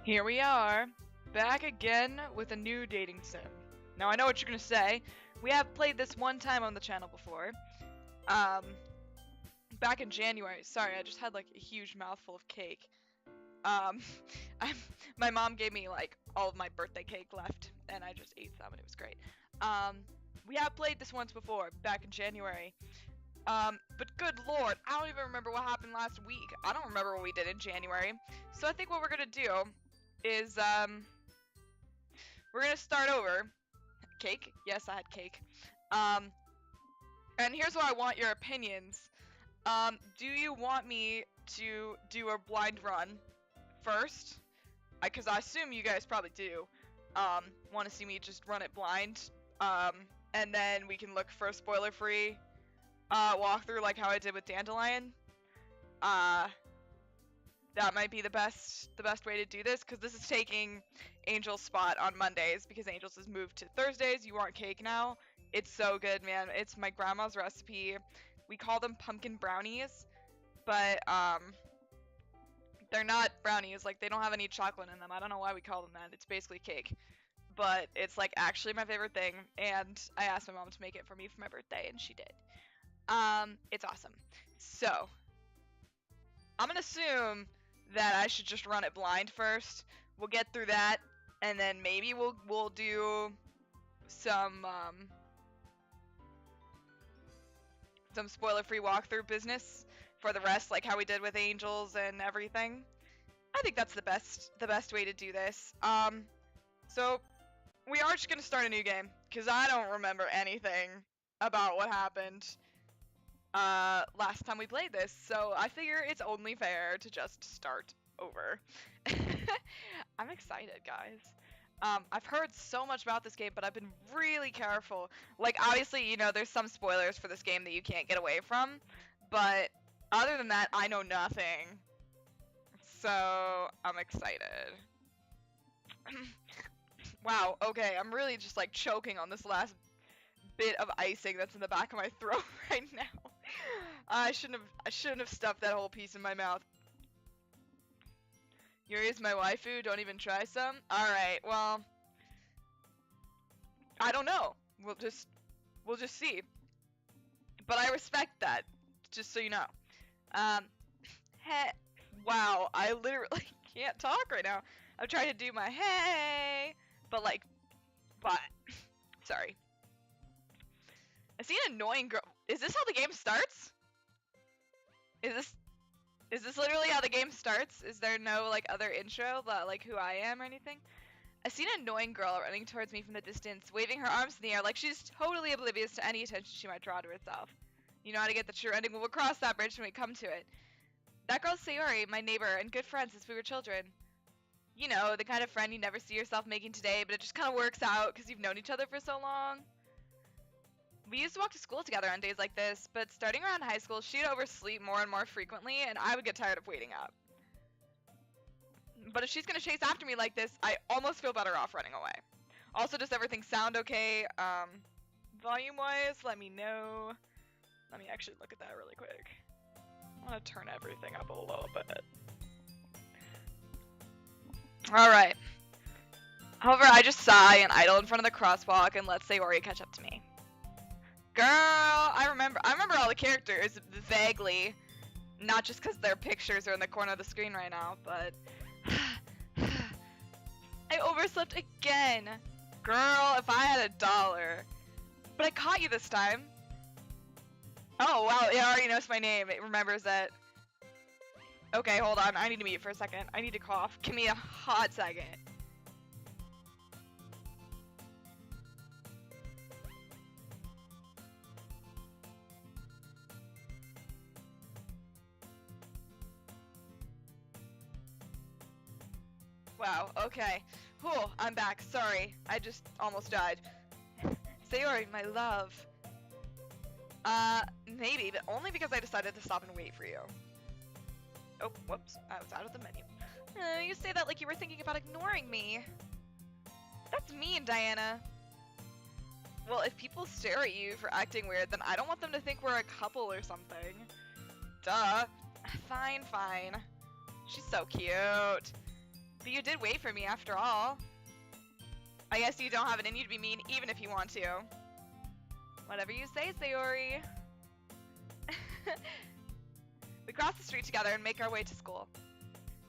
Here we are, back again with a new dating sim. Now I know what you're gonna say. We have played this one time on the channel before. Back in January. Sorry, I just had like a huge mouthful of cake. Um, my mom gave me like all of my birthday cake left, and I just ate some, and it was great. We have played this once before, back in January. But good lord, I don't even remember what happened last week. I don't remember what we did in January. So I think what we're gonna do is, we're gonna start over. Cake? Yes, I had cake. And here's what I want your opinions. Do you want me to do a blind run first? Because I assume you guys probably do. Want to see me just run it blind. And then we can look for a spoiler-free walkthrough like how I did with Dandelion. That might be the best way to do this, because this is taking Angel's spot on Mondays, because Angel's has moved to Thursdays. You want cake now? It's so good, man. It's my grandma's recipe. We call them pumpkin brownies, but they're not brownies. Like, they don't have any chocolate in them. I don't know why we call them that. It's basically cake, but it's like actually my favorite thing, and I asked my mom to make it for me for my birthday, and she did. It's awesome. So I'm gonna assume that I should just run it blind first. We'll get through that, and then maybe we'll do some spoiler-free walkthrough business for the rest, like how we did with Angels and everything. I think that's the best way to do this. So we are just gonna start a new game, because I don't remember anything about what happened last time we played this, so I figure it's only fair to just start over. I'm excited, guys. I've heard so much about this game, but I've been really careful. Like, obviously, you know, there's some spoilers for this game that you can't get away from, but other than that, I know nothing. So, I'm excited. Wow, okay, I'm really just, like, choking on this last bit of icing that's in the back of my throat right now. I shouldn't have stuffed that whole piece in my mouth. Yuri's my waifu, don't even try some? Alright, well, I don't know. We'll just see. But I respect that, just so you know. Wow, I literally can't talk right now. I'm trying to do my hey, but sorry. I see an annoying girl. Is this how the game starts? Is this literally how the game starts? Is there no, like, other intro about, like, who I am or anything? I see an annoying girl running towards me from the distance, waving her arms in the air like she's totally oblivious to any attention she might draw to herself. You know how to get the true ending? We'll cross that bridge when we come to it. That girl's Sayori, my neighbor, and good friend since we were children. You know, the kind of friend you never see yourself making today, but it just kind of works out because you've known each other for so long. We used to walk to school together on days like this, but starting around high school, she'd oversleep more and more frequently, and I would get tired of waiting up. But if she's gonna chase after me like this, I almost feel better off running away. Also, does everything sound okay? Volume-wise, let me know. Let me actually look at that really quick. I want to turn everything up a little bit. Alright. However, I just sigh and idle in front of the crosswalk and let Sayori catch up to me. Girl, I remember all the characters vaguely, not just because their pictures are in the corner of the screen right now, but I overslept again. Girl, if I had $1. But I caught you this time. Oh, wow, it already knows my name. It remembers that. Okay, hold on. I need to mute for a second. I need to cough. Give me a hot second. Wow, okay. Whew, I'm back. Sorry. I just almost died. Sayori, my love. Maybe, but only because I decided to stop and wait for you. Oh, whoops. I was out of the menu. You say that like you were thinking about ignoring me. That's mean, Diana. Well, if people stare at you for acting weird, then I don't want them to think we're a couple or something. Duh. Fine, fine. She's so cute. But you did wait for me after all. I guess you don't have it in you to be mean even if you want to. Whatever you say, Sayori. We cross the street together and make our way to school.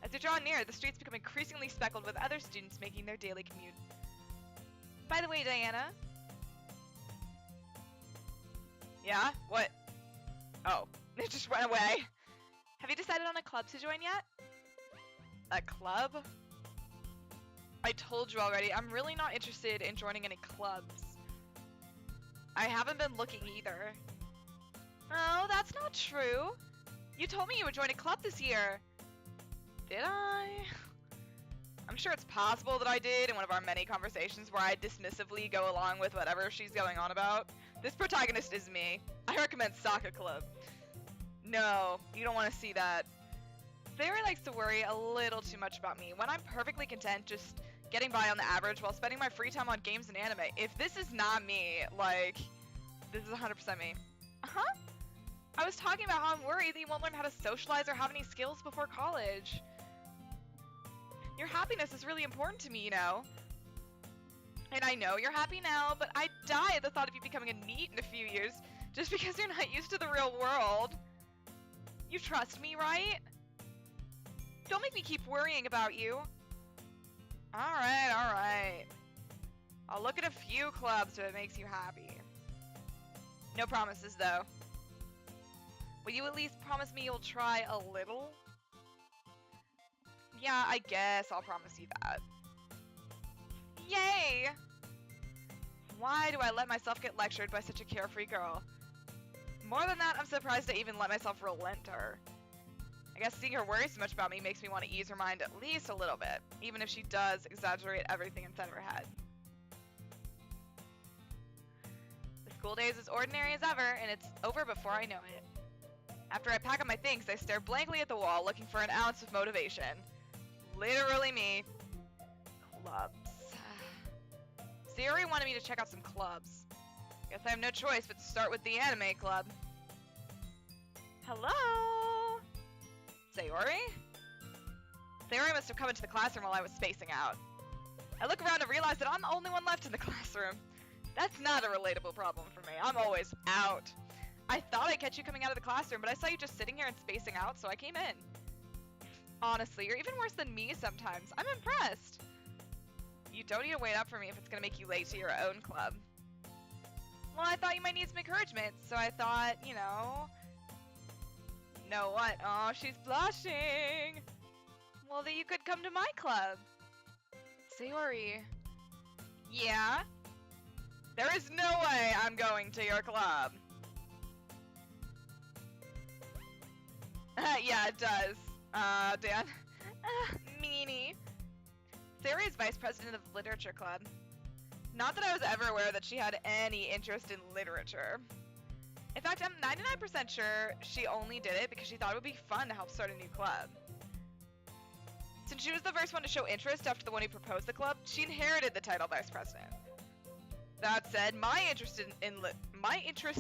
As we draw near, the streets become increasingly speckled with other students making their daily commute. By the way, Diana. Yeah? What? Oh, it just went away. Have you decided on a club to join yet? A club? I told you already, I'm really not interested in joining any clubs. I haven't been looking either. Oh, that's not true. You told me you would join a club this year. Did I? I'm sure it's possible that I did in one of our many conversations where I dismissively go along with whatever she's going on about. This protagonist is me. I recommend soccer club. No, you don't want to see that. Sayori likes to worry a little too much about me when I'm perfectly content just getting by on the average while spending my free time on games and anime. If this is not me, like, this is 100% me. Uh-huh. I was talking about how I'm worried that you won't learn how to socialize or have any skills before college. Your happiness is really important to me, you know. And I know you're happy now, but I'd die at the thought of you becoming a NEET in a few years just because you're not used to the real world. You trust me, right? Don't make me keep worrying about you. Alright. I'll look at a few clubs if it makes you happy. No promises, though. Will you at least promise me you'll try a little? Yeah, I guess I'll promise you that. Yay! Why do I let myself get lectured by such a carefree girl? More than that, I'm surprised I even let myself relent to her. I guess seeing her worry so much about me makes me want to ease her mind at least a little bit, even if she does exaggerate everything inside of her head. The school day is as ordinary as ever, and it's over before I know it. After I pack up my things, I stare blankly at the wall, looking for an ounce of motivation. Literally me. Clubs. Sayori wanted me to check out some clubs. Guess I have no choice but to start with the anime club. Hello? Sayori? Sayori must have come into the classroom while I was spacing out. I look around and realize that I'm the only one left in the classroom. That's not a relatable problem for me. I'm always out. I thought I'd catch you coming out of the classroom, but I saw you just sitting here and spacing out, so I came in. Honestly, you're even worse than me sometimes. I'm impressed. You don't need to wait up for me if it's going to make you late to your own club. Well, I thought you might need some encouragement, so I thought, you know... Know what? Oh, she's blushing. Well, then you could come to my club. Sayori. Yeah? There is no way I'm going to your club. Yeah, it does. Dan. Meanie. Sayori is vice president of the literature club. Not that I was ever aware that she had any interest in literature. In fact, I'm 99% sure she only did it because she thought it would be fun to help start a new club. Since she was the first one to show interest after the one who proposed the club, she inherited the title vice president. That said, my interest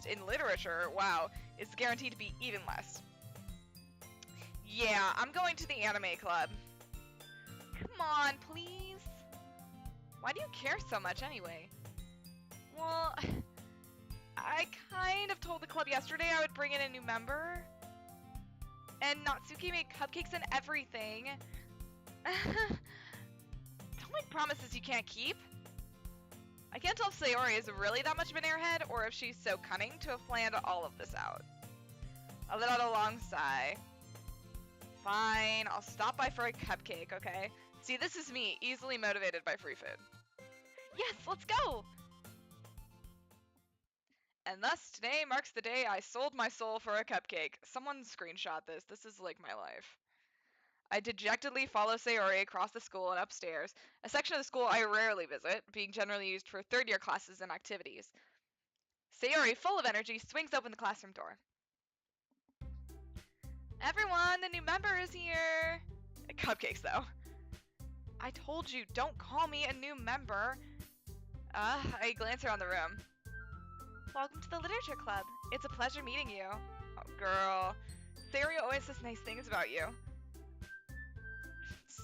in literature, wow, is guaranteed to be even less. Yeah, I'm going to the anime club. Come on, please. Why do you care so much anyway? Well, I kind of told the club yesterday I would bring in a new member. And Natsuki made cupcakes and everything. Don't make promises you can't keep. I can't tell if Sayori is really that much of an airhead or if she's so cunning to have planned all of this out. I let out a long sigh. Fine, I'll stop by for a cupcake, okay? See, this is me, easily motivated by free food. Yes, let's go! And thus, today marks the day I sold my soul for a cupcake. Someone screenshot this. This is like my life. I dejectedly follow Sayori across the school and upstairs, a section of the school I rarely visit, being generally used for third-year classes and activities. Sayori, full of energy, swings open the classroom door. Everyone, the new member is here! Cupcakes, though. I told you, don't call me a new member. I glance around the room. Welcome to the literature club. It's a pleasure meeting you. Oh, girl. Sayori always says nice things about you.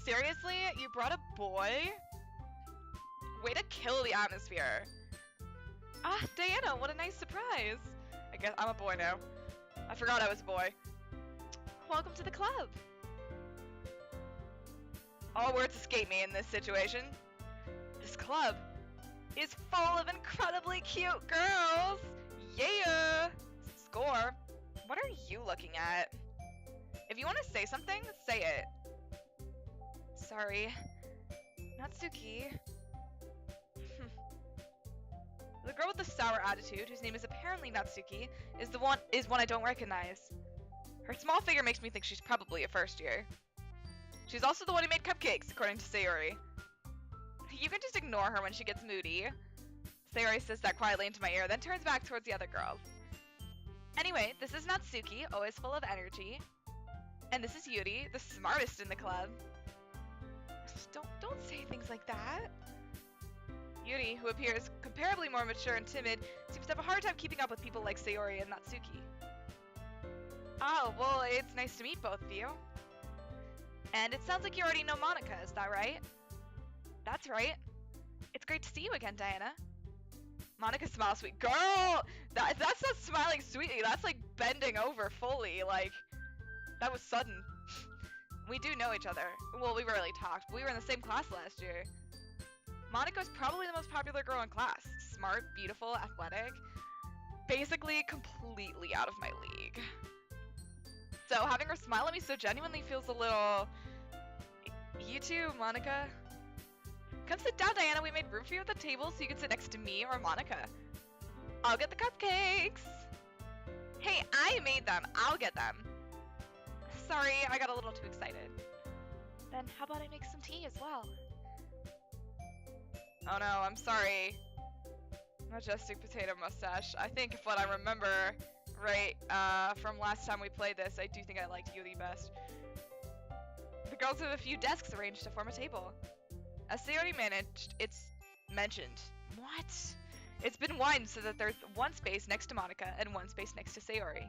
Seriously? You brought a boy? Way to kill the atmosphere. Ah, Diana, what a nice surprise. I guess I'm a boy now. I forgot I was a boy. Welcome to the club. All words escape me in this situation. This club is full of incredibly cute girls. Yeah. Score. What are you looking at? If you want to say something, say it. Sorry. Natsuki. The girl with the sour attitude, whose name is apparently Natsuki, is one I don't recognize. Her small figure makes me think she's probably a first year. She's also the one who made cupcakes, according to Sayori. You can just ignore her when she gets moody. Sayori says that quietly into my ear, then turns back towards the other girls. Anyway, this is Natsuki, always full of energy. And this is Yuri, the smartest in the club. Don't say things like that. Yuri, who appears comparably more mature and timid, seems to have a hard time keeping up with people like Sayori and Natsuki. Oh, well, it's nice to meet both of you. And it sounds like you already know Monica, is that right? That's right. It's great to see you again, Diana. Monica smiles sweet. Girl! That's not smiling sweetly, that's like bending over fully, like, that was sudden. We do know each other. Well, we rarely talked, but we were in the same class last year. Monica's probably the most popular girl in class. Smart, beautiful, athletic. Basically, completely out of my league. So having her smile at me so genuinely feels a little... You too, Monica. Come sit down, Diana. We made room for you at the table so you can sit next to me or Monica. I'll get the cupcakes. Hey, I made them. I'll get them. Sorry, I got a little too excited. Then how about I make some tea as well? Oh no, I'm sorry. Majestic potato mustache. I think if what I remember right from last time we played this, I do think I liked Yuri best. The girls have a few desks arranged to form a table. As they already mentioned. What? It's been widened so that there's one space next to Monica and one space next to Sayori.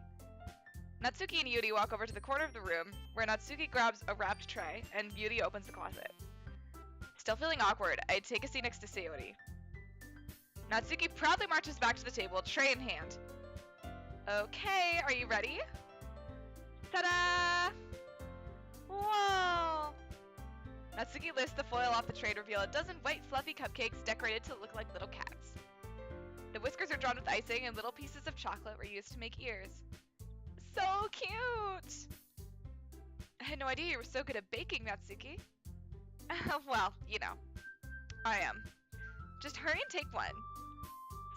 Natsuki and Yuri walk over to the corner of the room, where Natsuki grabs a wrapped tray, and Yuri opens the closet. Still feeling awkward, I take a seat next to Sayori. Natsuki proudly marches back to the table, tray in hand. Okay, are you ready? Ta-da! Whoa! Natsuki lifts the foil off the tray to reveal a dozen white fluffy cupcakes decorated to look like little cats. The whiskers are drawn with icing and little pieces of chocolate were used to make ears. So cute! I had no idea you were so good at baking, Natsuki. Well, you know, I am. Just hurry and take one.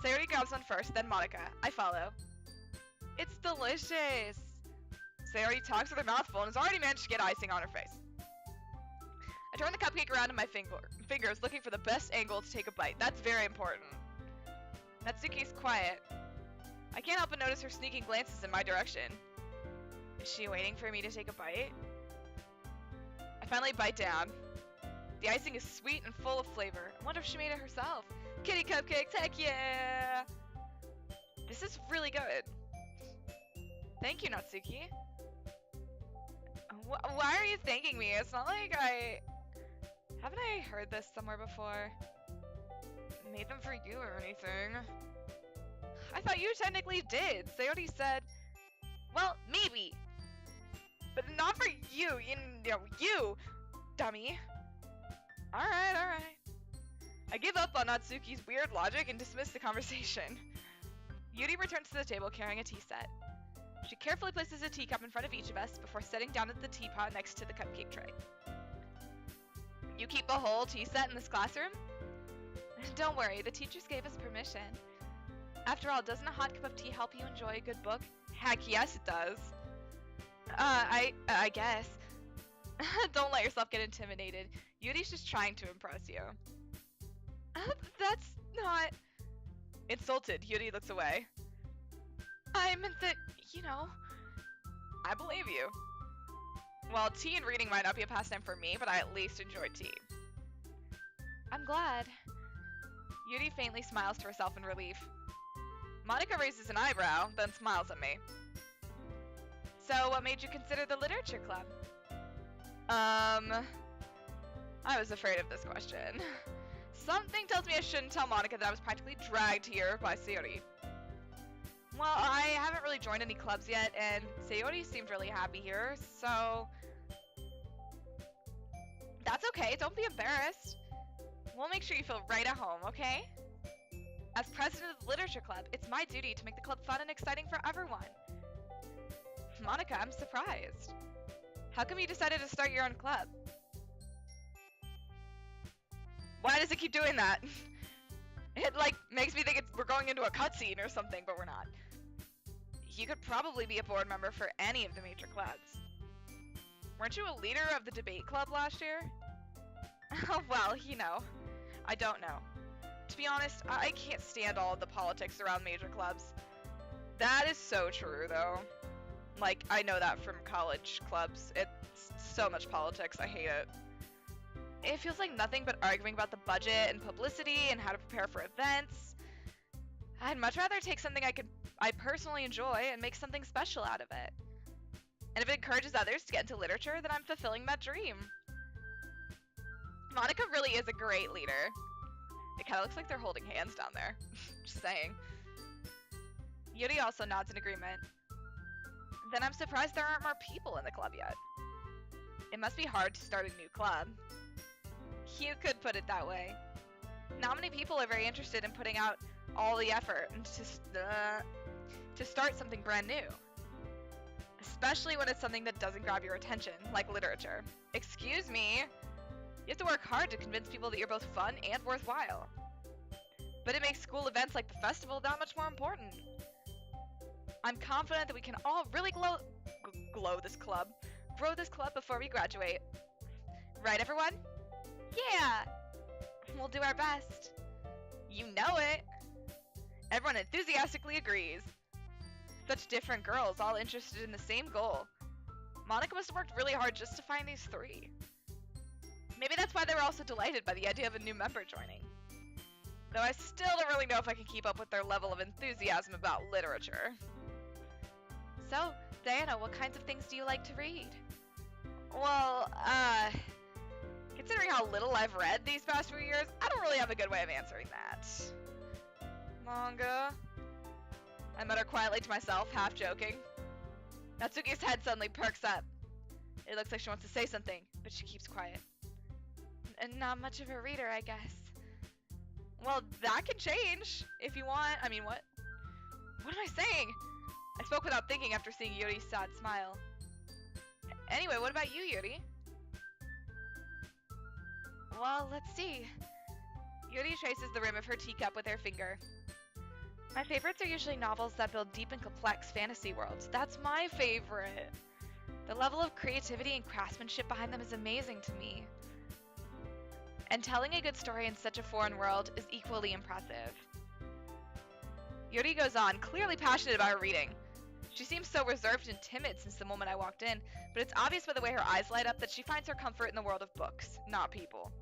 Sayori grabs one first, then Monica. I follow. It's delicious! Sayori talks with her mouth full and has already managed to get icing on her face. I turn the cupcake around in my fingers, looking for the best angle to take a bite. That's very important. Natsuki's quiet. I can't help but notice her sneaking glances in my direction. Is she waiting for me to take a bite? I finally bite down. The icing is sweet and full of flavor. I wonder if she made it herself. Kitty cupcakes, heck yeah! This is really good. Thank you, Natsuki. Why are you thanking me? It's not like haven't I heard this somewhere before? Made them for you or anything. I thought you technically did. Sayori said, well, maybe. But not for you, you, dummy. Alright. I give up on Natsuki's weird logic and dismiss the conversation. Yuri returns to the table carrying a tea set. She carefully places a teacup in front of each of us before setting down at the teapot next to the cupcake tray. You keep a whole tea set in this classroom? Don't worry, the teachers gave us permission. After all, doesn't a hot cup of tea help you enjoy a good book? Heck yes, it does. I guess. Don't let yourself get intimidated. Yuri's just trying to impress you. That's not... Insulted, Yuri looks away. I meant that, I believe you. Well, tea and reading might not be a pastime for me, but I at least enjoy tea. I'm glad. Yuri faintly smiles to herself in relief. Monica raises an eyebrow, then smiles at me. So, what made you consider the literature club? I was afraid of this question. Something tells me I shouldn't tell Monica that I was practically dragged here by Sayori. Well, I haven't really joined any clubs yet, and Sayori seemed really happy here, so... That's okay, don't be embarrassed. We'll make sure you feel right at home, okay? As president of the Literature Club, it's my duty to make the club fun and exciting for everyone. Monica, I'm surprised. How come you decided to start your own club? Why does it keep doing that? It, like, makes me think we're going into a cutscene or something, but we're not. You could probably be a board member for any of the major clubs. Weren't you a leader of the debate club last year? Oh, well, you know. I don't know. To be honest, I can't stand all of the politics around major clubs. That is so true, though. Like, I know that from college clubs. It's so much politics, I hate it. It feels like nothing but arguing about the budget and publicity and how to prepare for events. I'd much rather take something I personally enjoy and make something special out of it. And if it encourages others to get into literature, then I'm fulfilling that dream. Monica really is a great leader. It kind of looks like they're holding hands down there. Just saying. Yuri also nods in agreement. Then I'm surprised there aren't more people in the club yet. It must be hard to start a new club. You could put it that way. Not many people are very interested in putting out all the effort to start something brand new. Especially when it's something that doesn't grab your attention, like literature. Excuse me? You have to work hard to convince people that you're both fun and worthwhile. But it makes school events like the festival that much more important. I'm confident that we can all really grow this club before we graduate. Right, everyone? Yeah! We'll do our best. You know it! Everyone enthusiastically agrees. Such different girls, all interested in the same goal. Monica must have worked really hard just to find these three. Maybe that's why they were all so delighted by the idea of a new member joining. Though I still don't really know if I can keep up with their level of enthusiasm about literature. So, Diana, what kinds of things do you like to read? Well, considering how little I've read these past few years, I don't really have a good way of answering that. Manga? I mutter quietly to myself, half joking. Natsuki's head suddenly perks up. It looks like she wants to say something, but she keeps quiet. And not much of a reader, I guess. Well, that can change, if you want. I mean, what? What am I saying? I spoke without thinking after seeing Yuri's sad smile. Anyway, what about you, Yuri? Well, let's see. Yuri traces the rim of her teacup with her finger. My favorites are usually novels that build deep and complex fantasy worlds. That's my favorite. The level of creativity and craftsmanship behind them is amazing to me. And telling a good story in such a foreign world is equally impressive. Yuri goes on, clearly passionate about her reading. She seems so reserved and timid since the moment I walked in, but it's obvious by the way her eyes light up that she finds her comfort in the world of books, not people.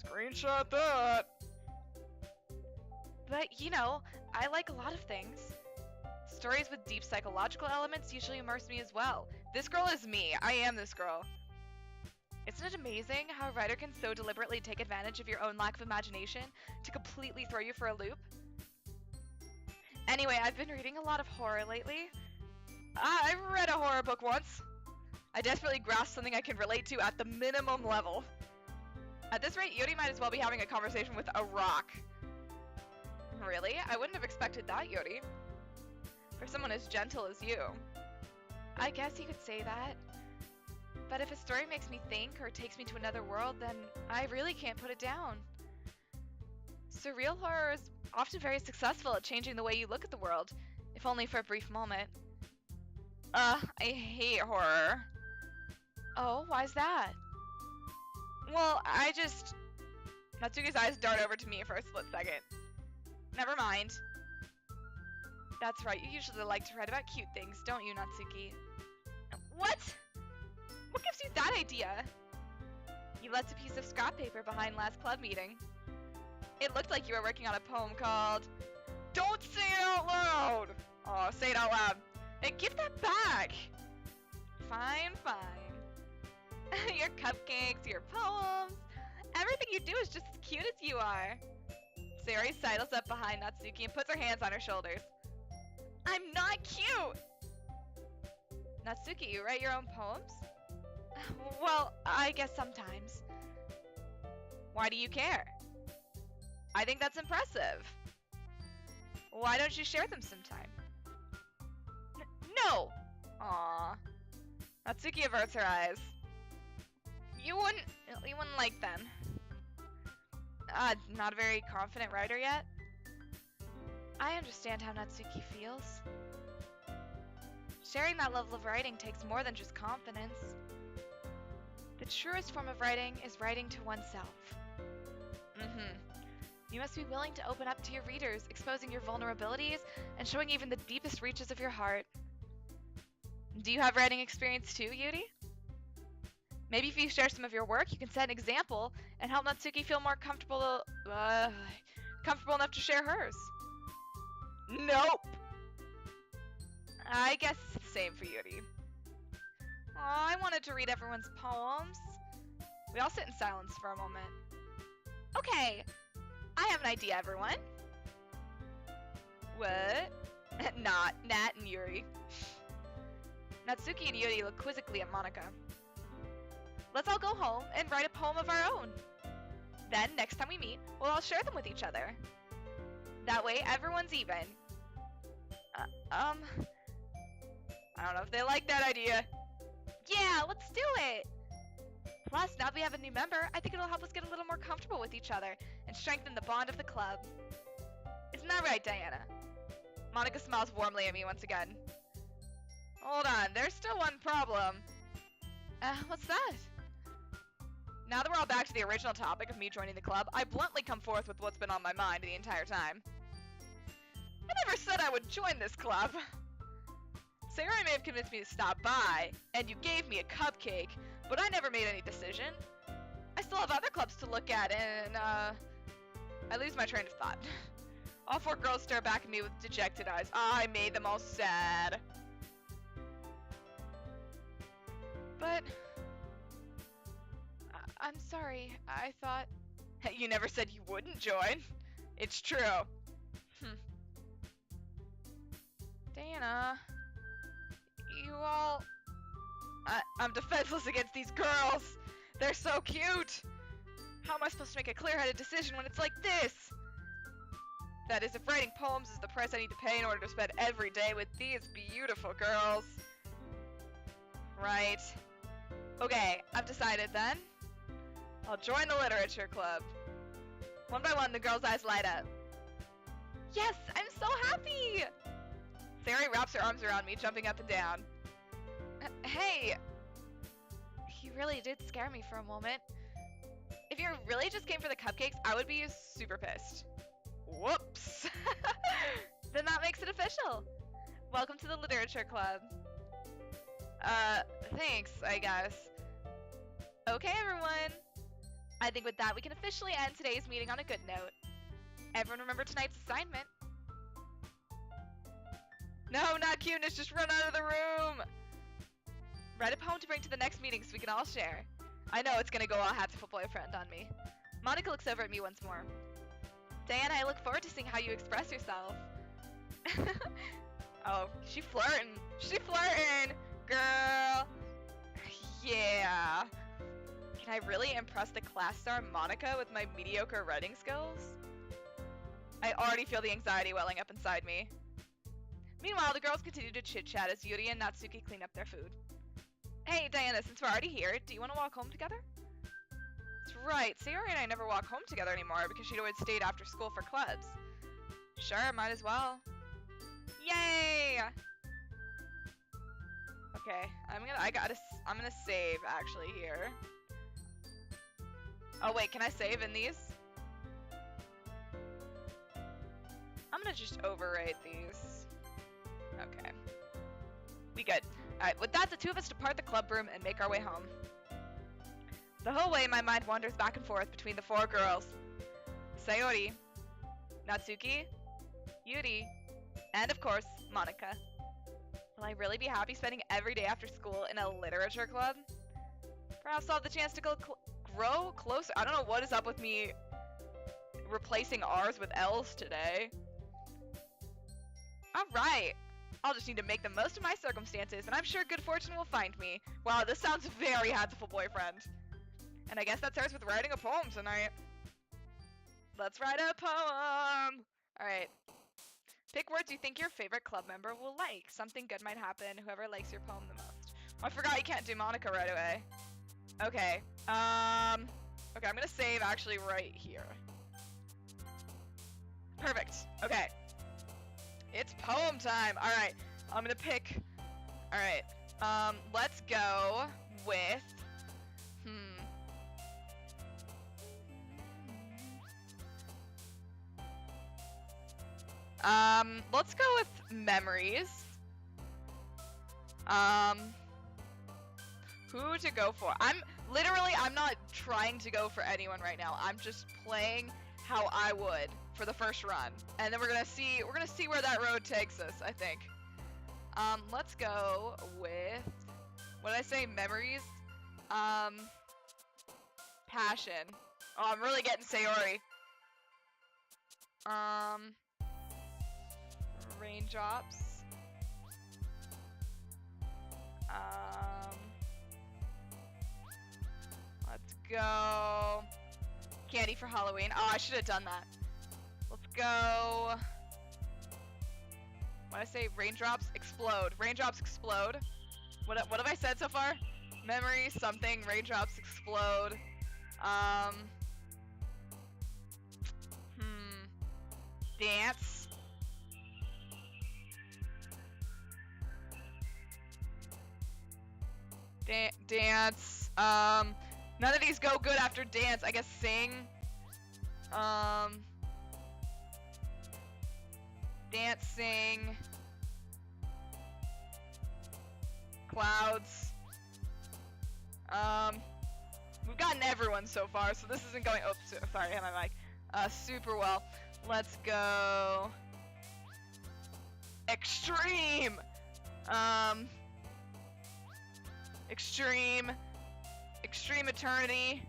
Screenshot that! But, you know, I like a lot of things. Stories with deep psychological elements usually immerse me as well. This girl is me. I am this girl. Isn't it amazing how a writer can so deliberately take advantage of your own lack of imagination to completely throw you for a loop? Anyway, I've been reading a lot of horror lately. I read a horror book once. I desperately grasped something I can relate to at the minimum level. At this rate, Yuri might as well be having a conversation with a rock. Really? I wouldn't have expected that, Yuri. For someone as gentle as you. I guess you could say that. But if a story makes me think or takes me to another world, then I really can't put it down. Surreal horror is often very successful at changing the way you look at the world, if only for a brief moment. I hate horror. Oh, why's that? Well, Natsuki's eyes dart over to me for a split second. Never mind. That's right, you usually like to write about cute things, don't you, Natsuki? What? What gives you that idea? You left a piece of scrap paper behind last club meeting. It looked like you were working on a poem called... Don't say it out loud! Oh, say it out loud. And give that back! Fine, fine. Your cupcakes, your poems. Everything you do is just as cute as you are. Sayori sidles up behind Natsuki and puts her hands on her shoulders. I'm not cute! Natsuki, you write your own poems? Well, I guess sometimes. Why do you care? I think that's impressive. Why don't you share them sometime? No! Aww. Natsuki averts her eyes. You wouldn't like them. Not a very confident writer yet? I understand how Natsuki feels. Sharing that level of writing takes more than just confidence. The truest form of writing is writing to oneself. You must be willing to open up to your readers, exposing your vulnerabilities and showing even the deepest reaches of your heart. Do you have writing experience too, Yuri? Maybe if you share some of your work, you can set an example and help Natsuki feel more comfortable enough to share hers. Nope! I guess it's the same for Yuri. Aw, I wanted to read everyone's poems. We all sit in silence for a moment. Okay, I have an idea, everyone. What? Not Nat and Yuri. Natsuki and Yuri look quizzically at Monika. Let's all go home and write a poem of our own. Then, next time we meet, we'll all share them with each other. That way, everyone's even. I don't know if they like that idea. Yeah, let's do it! Plus, now that we have a new member, I think it'll help us get a little more comfortable with each other and strengthen the bond of the club. Isn't that right, Diana? Monika smiles warmly at me once again. Hold on, there's still one problem. What's that? Now that we're all back to the original topic of me joining the club, I bluntly come forth with what's been on my mind the entire time. I never said I would join this club. Sayori may have convinced me to stop by, and you gave me a cupcake, but I never made any decision. I still have other clubs to look at, and, I lose my train of thought. All four girls stare back at me with dejected eyes. I made them all sad. But I'm sorry, I thought... You never said you wouldn't join. It's true. Diana... You all... I'm defenseless against these girls! They're so cute! How am I supposed to make a clear-headed decision when it's like this? That is, if writing poems is the price I need to pay in order to spend every day with these beautiful girls. Right. Okay, I've decided then. I'll join the literature club. One by one, the girls' eyes light up. Yes, I'm so happy! Sayori wraps her arms around me, jumping up and down. Hey! You really did scare me for a moment. If you really just came for the cupcakes, I would be super pissed. Whoops! Then that makes it official. Welcome to the literature club. Thanks, I guess. Okay, everyone. I think with that, we can officially end today's meeting on a good note. Everyone remember tonight's assignment. No, not cuteness, just run out of the room! Write a poem to bring to the next meeting so we can all share. I know it's gonna go all hatful boyfriend on me. Monika looks over at me once more. Diana, I look forward to seeing how you express yourself. Oh, she flirting. She flirting! Girl! Yeah. Can I really impress the class star Monika with my mediocre writing skills? I already feel the anxiety welling up inside me. Meanwhile, the girls continue to chit-chat as Yuri and Natsuki clean up their food. Hey, Diana, since we're already here, do you want to walk home together? That's right, Sayori and I never walk home together anymore because she'd always stayed after school for clubs. Sure, might as well. Yay! Okay, I'm gonna save, actually, here. Oh, wait, can I save in these? I'm gonna just overwrite these. Okay. We good. Alright, with that, the two of us depart the club room and make our way home. The whole way, my mind wanders back and forth between the four girls. Sayori, Natsuki, Yuri, and of course, Monika. Will I really be happy spending every day after school in a literature club? Perhaps I'll have the chance to grow closer. I don't know what is up with me replacing R's with L's today. Alright. I'll just need to make the most of my circumstances, and I'm sure good fortune will find me. Wow, this sounds very hatful, boyfriend. And I guess that starts with writing a poem tonight. Let's write a poem! Alright. Pick words you think your favorite club member will like. Something good might happen, whoever likes your poem the most. Oh, I forgot you can't do Monica right away. Okay. Okay, I'm gonna save actually right here. Perfect. Okay. It's poem time. Alright. I'm gonna pick. Alright. Let's go with. Let's go with memories. Who to go for? I'm not trying to go for anyone right now. I'm just playing how I would for the first run. And then we're gonna see where that road takes us, I think. Let's go with, what did I say, memories? Passion. Oh, I'm really getting Sayori. Raindrops. Let's go. Candy for Halloween. Oh, I should have done that. Let's go. What did I say? Raindrops explode. Raindrops explode. What have I said so far? Memory, something, raindrops explode. Dance. Dance. None of these go good after dance. I guess sing. Dance, sing. Clouds. We've gotten everyone so far, so this isn't going. Oh, sorry, I had my mic. Super well. Let's go. Extreme. Extreme. Extreme eternity.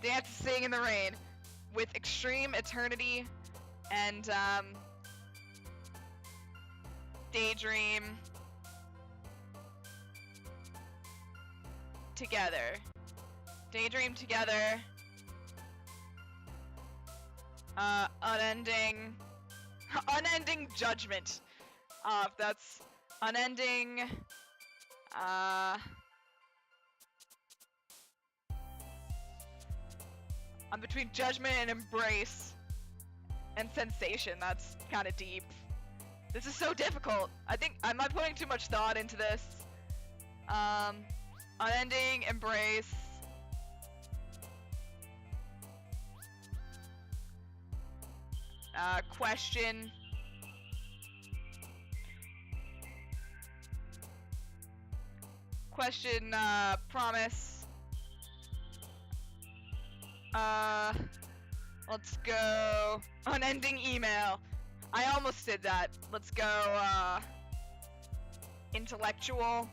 Dance, sing in the rain with extreme eternity and daydream together. Daydream together. Unending judgment. That's unending. I'm between judgment and embrace and sensation. That's kind of deep. This is so difficult. I think I'm not putting too much thought into this. Unending, embrace. Question. Question, promise. Let's go. Unending email. I almost did that. Let's go, intellectual.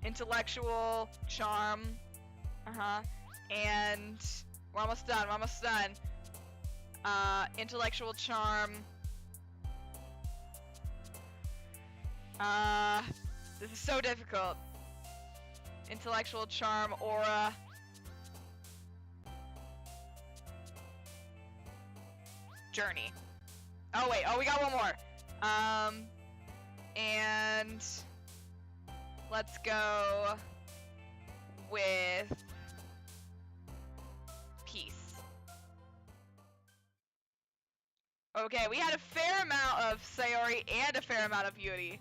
Intellectual charm. And we're almost done. Intellectual charm. This is so difficult. Intellectual charm, aura. Journey. Oh wait, we got one more. And let's go with peace. Okay, we had a fair amount of Sayori and a fair amount of Yuri.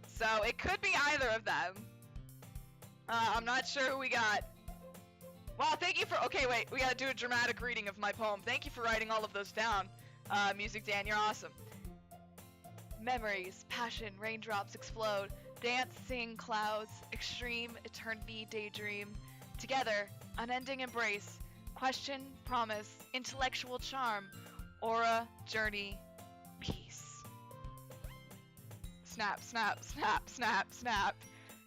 So it could be either of them. I'm not sure who we got. Wow, thank you for. Okay, wait, we gotta do a dramatic reading of my poem. Thank you for writing all of those down. Music Dan, you're awesome. Memories, passion, raindrops explode, dance, sing, clouds, extreme, eternity, daydream, together, unending embrace, question, promise, intellectual charm, aura, journey, peace. snap, snap, snap, snap, snap.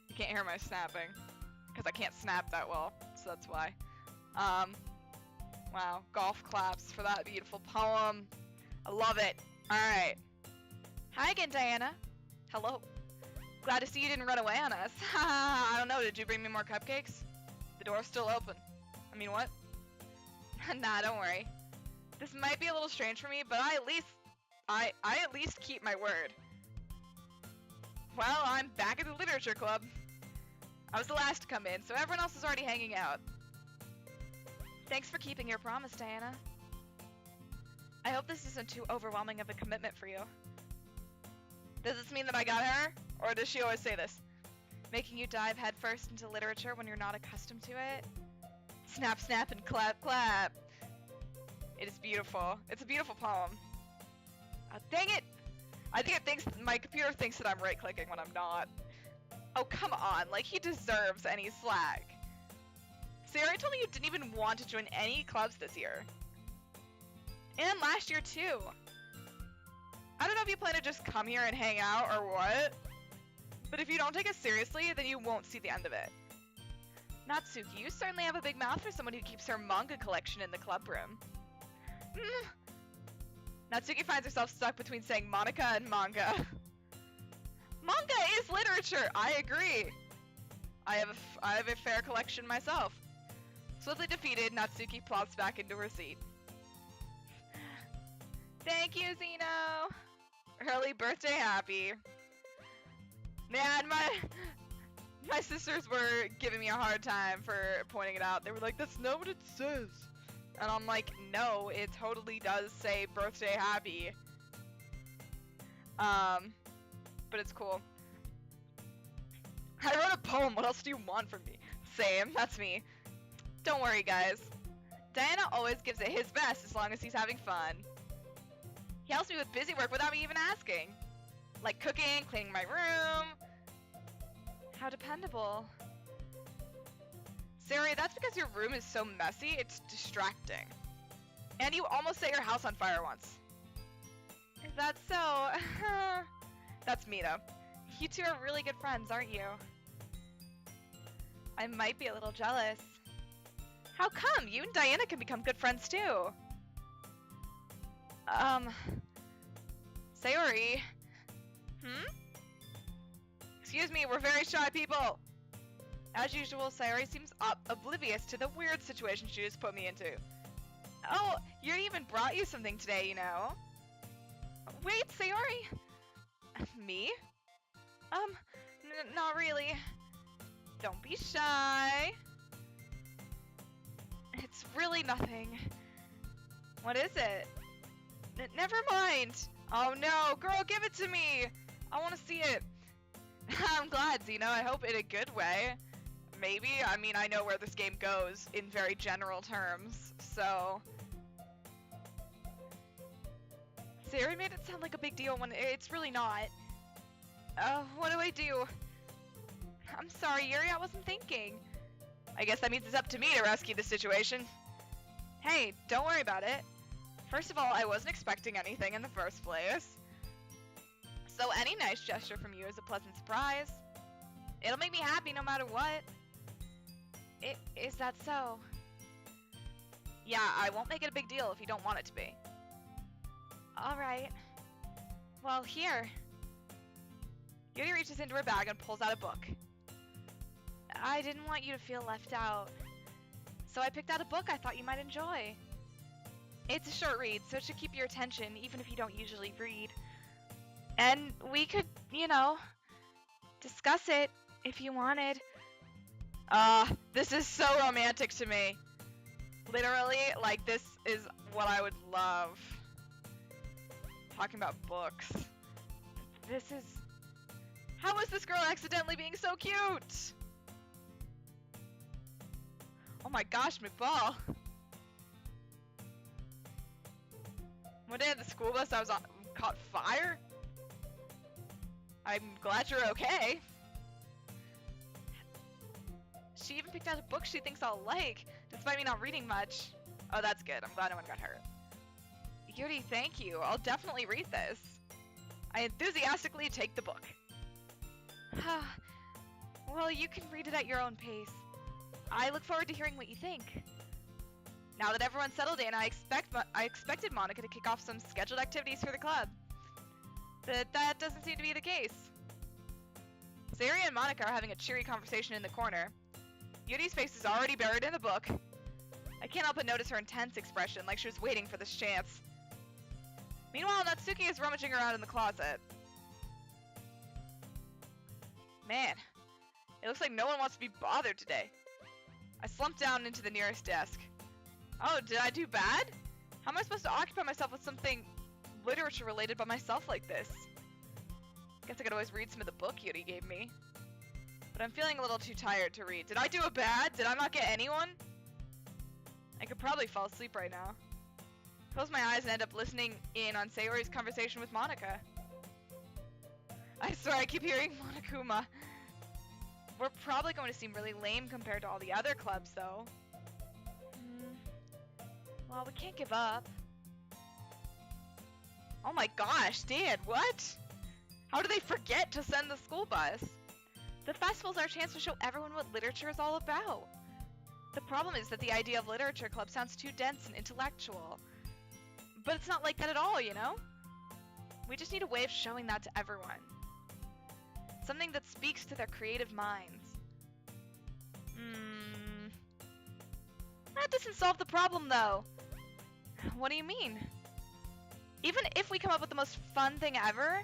You can't hear my snapping, because I can't snap that well, so that's why. Wow, golf claps for that beautiful poem. I love it. Alright. Hi again, Diana. Hello. Glad to see you didn't run away on us. I don't know, did you bring me more cupcakes? The door's still open. I mean, what? Nah, don't worry. This might be a little strange for me, but I at least keep my word. Well, I'm back at the literature club. I was the last to come in, so everyone else is already hanging out. Thanks for keeping your promise, Diana. I hope this isn't too overwhelming of a commitment for you. Does this mean that I got her? Or does she always say this? Making you dive headfirst into literature when you're not accustomed to it? Snap, snap, and clap, clap. It is beautiful. It's a beautiful poem. Dang it! I think my computer thinks that I'm right-clicking when I'm not. Oh, come on. Like, he deserves any slack. Sarah told me you didn't even want to join any clubs this year. And last year, too. I don't know if you plan to just come here and hang out or what, but if you don't take it seriously, then you won't see the end of it. Natsuki, you certainly have a big mouth for someone who keeps her manga collection in the club room. Natsuki finds herself stuck between saying Monica and manga. Manga is literature! I agree! I have a fair collection myself. Swiftly defeated, Natsuki plops back into her seat. Thank you, Zeno! Early birthday happy. Man, my sisters were giving me a hard time for pointing it out. They were like, that's not what it says. And I'm like, no, it totally does say birthday happy. But it's cool. I wrote a poem, what else do you want from me? Same, that's me. Don't worry, guys. Diana always gives it his best as long as he's having fun. He helps me with busy work without me even asking. Like cooking, cleaning my room. How dependable. Sari, that's because your room is so messy, it's distracting. And you almost set your house on fire once. Is that so? That's me though. You two are really good friends, aren't you? I might be a little jealous. How come? You and Diana can become good friends too. Sayori. Excuse me, we're very shy people. As usual, Sayori seems oblivious to the weird situation she just put me into. Oh, Yuri even brought you something today, you know. Wait, Sayori. Me? Not really. Don't be shy. It's really nothing. What is it? Never mind. Oh no, girl, give it to me. I want to see it. I'm glad, Zeno. I hope in a good way. Maybe. I mean, I know where this game goes in very general terms, so. Sari made it sound like a big deal when it's really not. What do I do? I'm sorry, Yuri, I wasn't thinking. I guess that means it's up to me to rescue the situation. Hey, don't worry about it. First of all, I wasn't expecting anything in the first place. So any nice gesture from you is a pleasant surprise. It'll make me happy no matter what. Is that so? Yeah, I won't make it a big deal if you don't want it to be. Alright. Well, here. Yuri reaches into her bag and pulls out a book. I didn't want you to feel left out, so I picked out a book I thought you might enjoy. It's a short read, so it should keep your attention even if you don't usually read. And we could, you know, discuss it if you wanted. This is so romantic to me. Literally, like, this is what I would love. Talking about books. This is... How is this girl accidentally being so cute? Oh my gosh, McBall. One day at the school bus I was on caught fire. I'm glad you're okay. She even picked out a book she thinks I'll like, despite me not reading much. Oh, that's good. I'm glad no one got hurt. Yuri, thank you. I'll definitely read this. I enthusiastically take the book. Well, you can read it at your own pace. I look forward to hearing what you think. Now that everyone's settled in, I expected Monica to kick off some scheduled activities for the club. But that doesn't seem to be the case. Sayori and Monica are having a cheery conversation in the corner. Yuri's face is already buried in the book. I can't help but notice her intense expression, like she was waiting for this chance. Meanwhile, Natsuki is rummaging around in the closet. Man, it looks like no one wants to be bothered today. I slumped down into the nearest desk. Oh, did I do bad? How am I supposed to occupy myself with something literature related by myself like this? Guess I could always read some of the book Yuri gave me. But I'm feeling a little too tired to read. Did I do a bad? Did I not get anyone? I could probably fall asleep right now. Close my eyes and end up listening in on Sayori's conversation with Monica. I swear I keep hearing Monokuma. We're probably going to seem really lame compared to all the other clubs, though. Well, we can't give up. Oh my gosh, Dad, what? How do they forget to send the school bus? The festival's our chance to show everyone what literature is all about. The problem is that the idea of literature club sounds too dense and intellectual. But it's not like that at all, you know? We just need a way of showing that to everyone. Something that speaks to their creative minds. That doesn't solve the problem, though. What do you mean? Even if we come up with the most fun thing ever,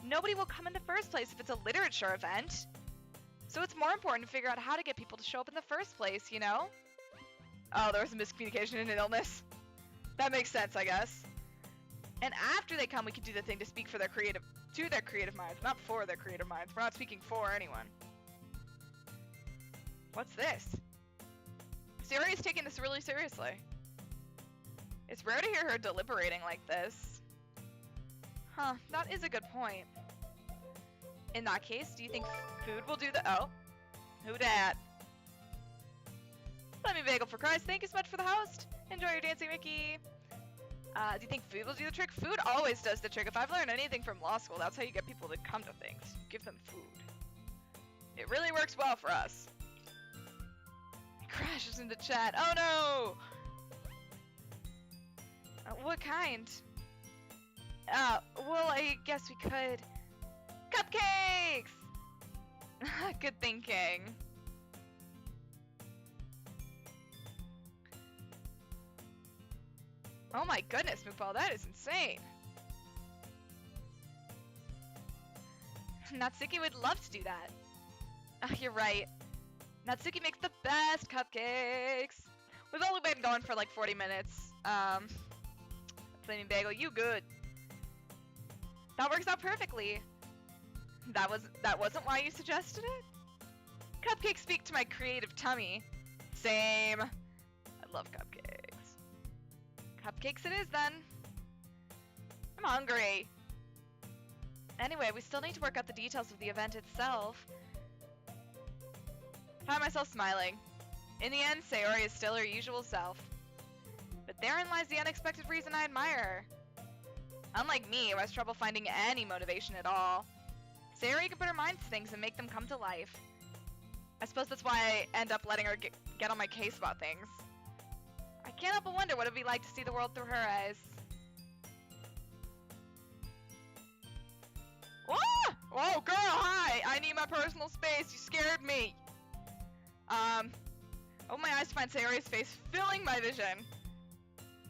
nobody will come in the first place if it's a literature event. So it's more important to figure out how to get people to show up in the first place, you know? Oh, there was a miscommunication and an illness. That makes sense, I guess. And after they come, we can do the thing to speak for their creative minds, not for their creative minds. We're not speaking for anyone. What's this? Sayori is taking this really seriously. It's rare to hear her deliberating like this. Huh, that is a good point. In that case, do you think food will do the— oh, who dat? Let me bagel for Christ. Thank you so much for the host. Enjoy your dancing, Mickey. Do you think food will do the trick? Food always does the trick. If I've learned anything from law school, that's how you get people to come to things. Give them food. It really works well for us. It crashes into chat. Oh no! What kind? Well, I guess we could. Cupcakes! Good thinking. Oh my goodness, Moopal, that is insane. Natsuki would love to do that. You're right. Natsuki makes the best cupcakes. We've only been going for like 40 minutes. Flaming Bagel, you good. That works out perfectly. That wasn't why you suggested it? Cupcakes speak to my creative tummy. Same. I love cupcakes. Cupcakes it is then. I'm hungry. Anyway, we still need to work out the details of the event itself. I find myself smiling. In the end, Sayori is still her usual self. But therein lies the unexpected reason I admire her. Unlike me, who has trouble finding any motivation at all, Sayori can put her mind to things and make them come to life. I suppose that's why I end up letting her get on my case about things. I can't help but wonder what it'd be like to see the world through her eyes. Ah! Whoa, girl, hi! I need my personal space. You scared me. Open my eyes to find Sayori's face filling my vision.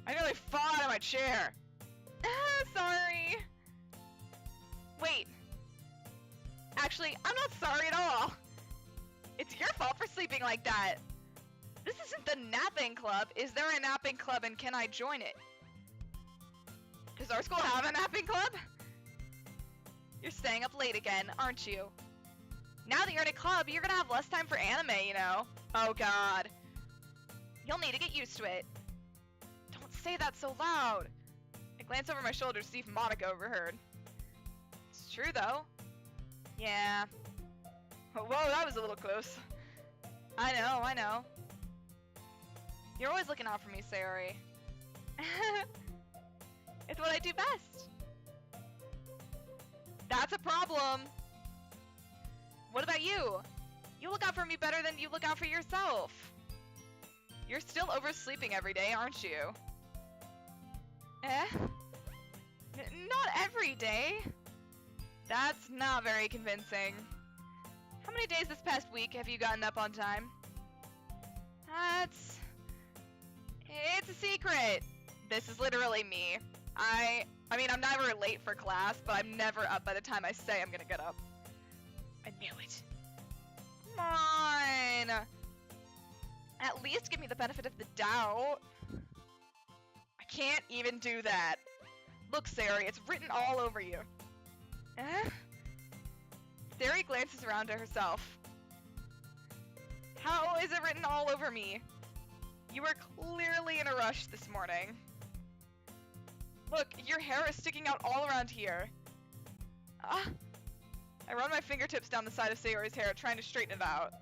I nearly fell out of my chair. Sorry. Wait. Actually, I'm not sorry at all. It's your fault for sleeping like that. This isn't the napping club. Is there a napping club and can I join it? Does our school have a napping club? You're staying up late again, aren't you? Now that you're in a club, you're gonna have less time for anime, you know? Oh god. You'll need to get used to it. Don't say that so loud. I glance over my shoulder to see if Monica overheard. It's true, though. Yeah. Whoa, that was a little close. I know. You're always looking out for me, Sayori. It's what I do best. That's a problem. What about you? You look out for me better than you look out for yourself. You're still oversleeping every day, aren't you? Not every day. That's not very convincing. How many days this past week have you gotten up on time? It's a secret. This is literally me. I mean, I'm never late for class, but I'm never up by the time I say I'm gonna get up. I knew it. Come on. At least give me the benefit of the doubt. I can't even do that. Look, Sari, it's written all over you. Sari glances around to herself. How is it written all over me? You were clearly in a rush this morning. Look, your hair is sticking out all around here. I run my fingertips down the side of Sayori's hair, trying to straighten it out.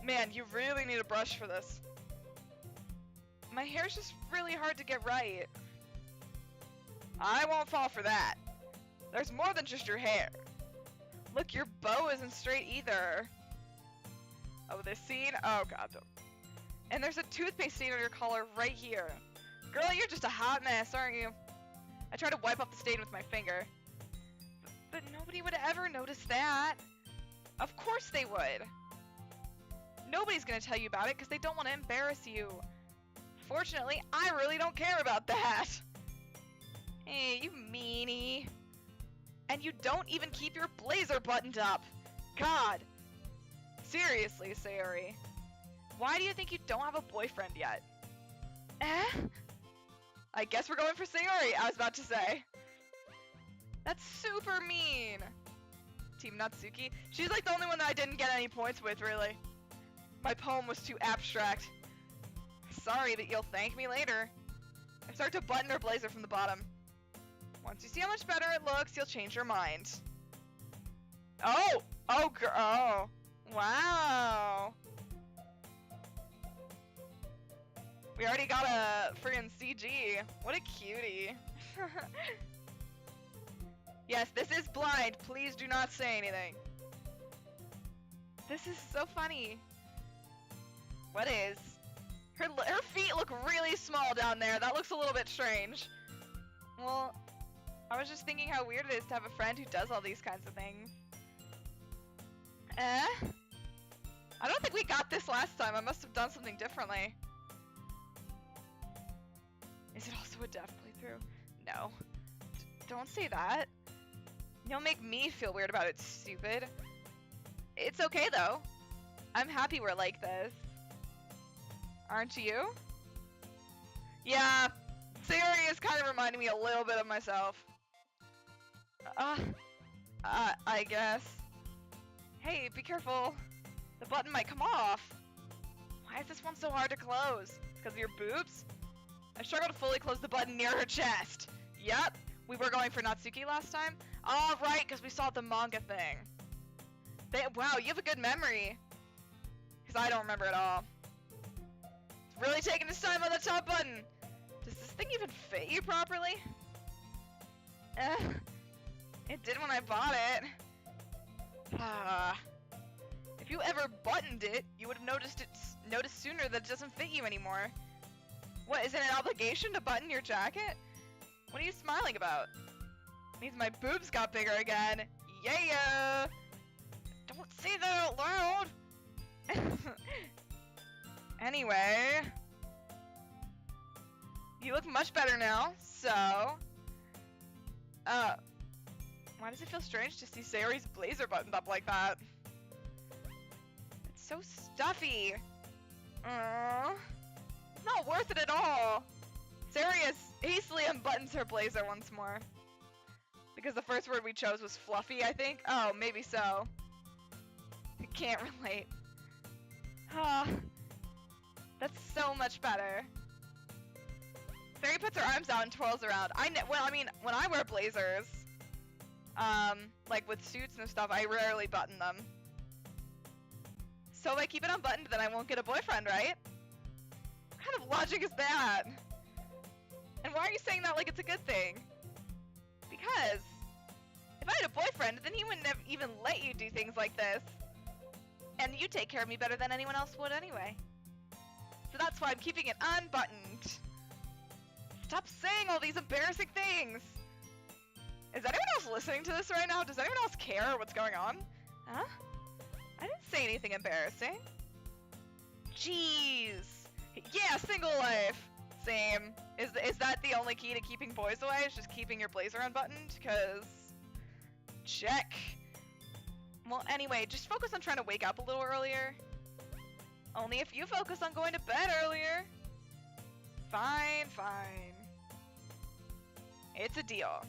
Man, you really need a brush for this. My hair's just really hard to get right. I won't fall for that. There's more than just your hair. Look, your bow isn't straight either. Oh, this scene? Oh, God. And there's a toothpaste stain on your collar right here. Girl, you're just a hot mess, aren't you? I tried to wipe off the stain with my finger. But nobody would ever notice that. Of course they would. Nobody's gonna tell you about it because they don't want to embarrass you. Fortunately, I really don't care about that. Hey, you meanie. And you don't even keep your blazer buttoned up. God. Seriously, Sayori. Why do you think you don't have a boyfriend yet? I guess we're going for Sayori, I was about to say. That's super mean. Team Natsuki. She's like the only one that I didn't get any points with, really. My poem was too abstract. Sorry, but you'll thank me later. I start to button her blazer from the bottom. Once you see how much better it looks, you'll change your mind. Oh! Oh, girl. Oh. Wow. We already got a friggin' CG. What a cutie. Yes, this is blind. Please do not say anything. This is so funny. What is? Her feet look really small down there. That looks a little bit strange. Well, I was just thinking how weird it is to have a friend who does all these kinds of things. I don't think we got this last time. I must have done something differently. Is it also a deaf playthrough? No. Don't say that. You'll make me feel weird about it, stupid. It's okay, though. I'm happy we're like this. Aren't you? Yeah, Sayori is kind of reminding me a little bit of myself. I guess. Hey, be careful. The button might come off. Why is this one so hard to close? Because of your boobs? I struggle to fully close the button near her chest. Yep, we were going for Natsuki last time. Oh, right, because we saw the manga thing. Wow, you have a good memory. Because I don't remember at all. It's really taking its time on the top button. Does this thing even fit you properly? It did when I bought it. If you ever buttoned it, you would have noticed sooner that it doesn't fit you anymore. What, is it an obligation to button your jacket? What are you smiling about? It means my boobs got bigger again. Yeah! Don't say that out loud! Anyway... You look much better now, so... Why does it feel strange to see Sayori's blazer buttoned up like that? It's so stuffy. It's not worth it at all. Sayori hastily unbuttons her blazer once more. Because the first word we chose was fluffy, I think? Oh, maybe so. I can't relate. That's so much better. Sayori puts her arms out and twirls around. Well, I mean, when I wear blazers, like with suits and stuff, I rarely button them. So if I keep it unbuttoned, then I won't get a boyfriend, right? What kind of logic is that? And why are you saying that like it's a good thing? Because If I had a boyfriend, then he wouldn't have even let you do things like this. And you take care of me better than anyone else would anyway. So that's why I'm keeping it unbuttoned. Stop saying all these embarrassing things! Is anyone else listening to this right now? Does anyone else care what's going on? Huh? I didn't say anything embarrassing. Jeez. Yeah, single life. Same. Is that the only key to keeping boys away? Is just keeping your blazer unbuttoned? Cause... check. Well, anyway, just focus on trying to wake up a little earlier. Only if you focus on going to bed earlier. Fine, fine. It's a deal.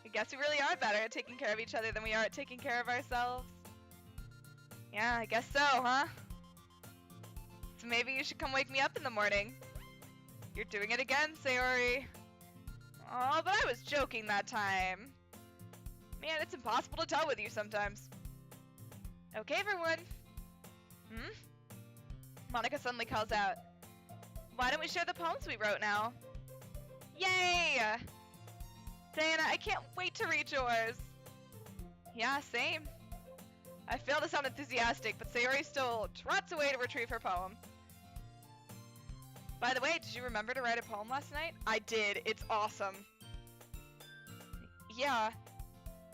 I guess we really are better at taking care of each other than we are at taking care of ourselves. Yeah, I guess so, huh? So maybe you should come wake me up in the morning. You're doing it again, Sayori. Oh, but I was joking that time. Man, it's impossible to tell with you sometimes. Okay, everyone. Monica suddenly calls out. Why don't we share the poems we wrote now? Yay! Diana, I can't wait to read yours. Yeah, same. I fail to sound enthusiastic, but Sayori still trots away to retrieve her poem. By the way, did you remember to write a poem last night? I did. It's awesome. Yeah.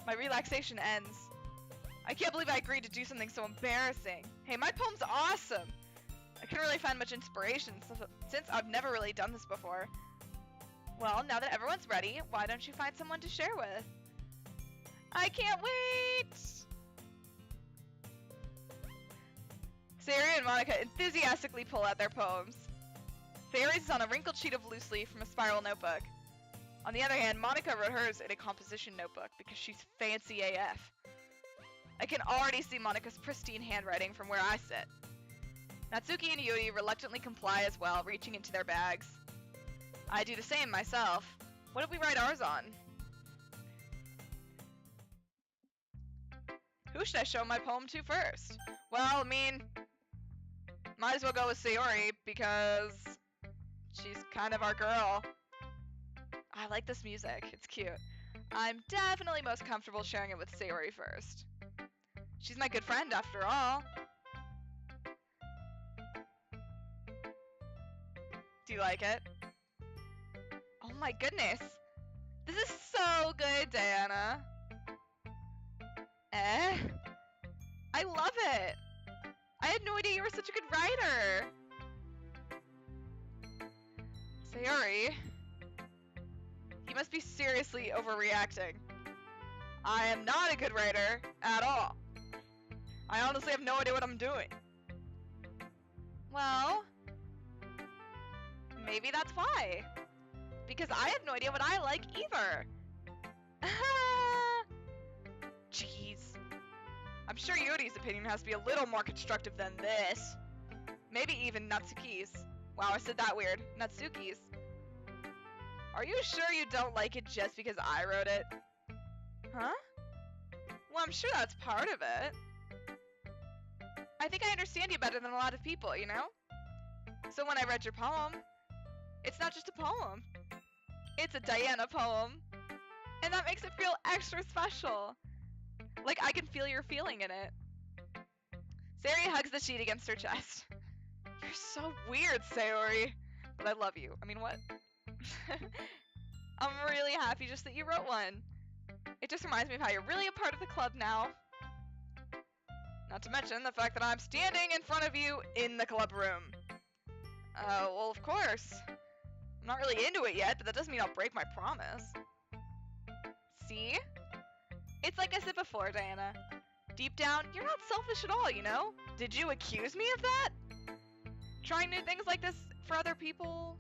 My relaxation ends. I can't believe I agreed to do something so embarrassing. Hey, my poem's awesome. I couldn't really find much inspiration since I've never really done this before. Well, now that everyone's ready, why don't you find someone to share with? I can't wait! Sayori and Monica enthusiastically pull out their poems. Sayori's is on a wrinkled sheet of loose leaf from a spiral notebook. On the other hand, Monica wrote hers in a composition notebook because she's fancy AF. I can already see Monica's pristine handwriting from where I sit. Natsuki and Yuri reluctantly comply as well, reaching into their bags. I do the same myself. What did we write ours on? Who should I show my poem to first? Well, I mean, might as well go with Sayori because she's kind of our girl. I like this music. It's cute. I'm definitely most comfortable sharing it with Sayori first. She's my good friend after all. Do you like it? Oh my goodness. This is so good, Diana. I love it. I had no idea you were such a good writer. Sayori. You must be seriously overreacting. I am not a good writer at all. I honestly have no idea what I'm doing. Well, maybe that's why. Because I have no idea what I like either. Jeez. I'm sure Yuri's opinion has to be a little more constructive than this. Maybe even Natsuki's. Wow, I said that weird. Natsuki's. Are you sure you don't like it just because I wrote it? Huh? Well, I'm sure that's part of it. I think I understand you better than a lot of people, you know? So when I read your poem, it's not just a poem. It's a Diana poem. And that makes it feel extra special. Like I can feel your feeling in it. Sayori hugs the sheet against her chest. You're so weird, Sayori. But I love you. I mean, what? I'm really happy just that you wrote one. It just reminds me of how you're really a part of the club now. Not to mention the fact that I'm standing in front of you in the club room. Well, of course. I'm not really into it yet, but that doesn't mean I'll break my promise. See? It's like I said before, Diana. Deep down, you're not selfish at all, you know? Did you accuse me of that? Trying new things like this for other people?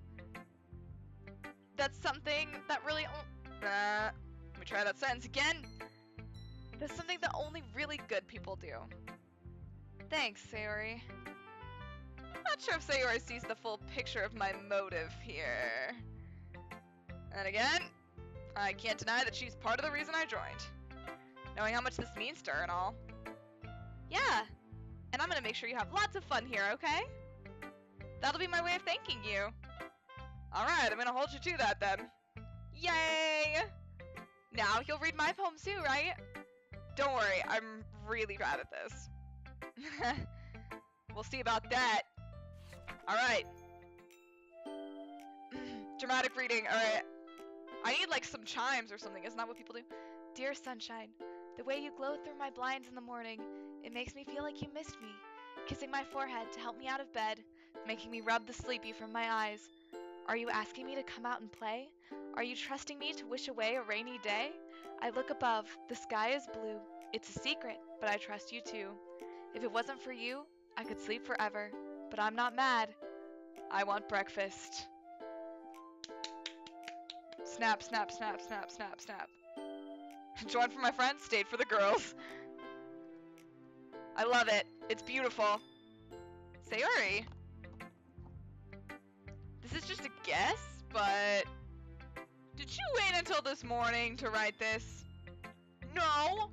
That's something that really... let me try that sentence again. That's something that only really good people do. Thanks, Sayori. Not sure if Sayori sees the full picture of my motive here. And again, I can't deny that she's part of the reason I joined. Knowing how much this means to her and all. Yeah, and I'm gonna make sure you have lots of fun here, okay? That'll be my way of thanking you. Alright, I'm gonna hold you to that then. Yay! Now he'll read my poem too, right? Don't worry, I'm really bad at this. We'll see about that. Alright. Dramatic reading, alright. I need like some chimes or something, isn't that what people do? Dear sunshine, the way you glow through my blinds in the morning, it makes me feel like you missed me. Kissing my forehead to help me out of bed, making me rub the sleepy from my eyes. Are you asking me to come out and play? Are you trusting me to wish away a rainy day? I look above, the sky is blue. It's a secret, but I trust you too. If it wasn't for you, I could sleep forever, but I'm not mad. I want breakfast. Snap, snap, snap, snap, snap, snap. Join for my friends, stayed for the girls. I love it. It's beautiful. Sayori. This is just a guess, but did you wait until this morning to write this? No.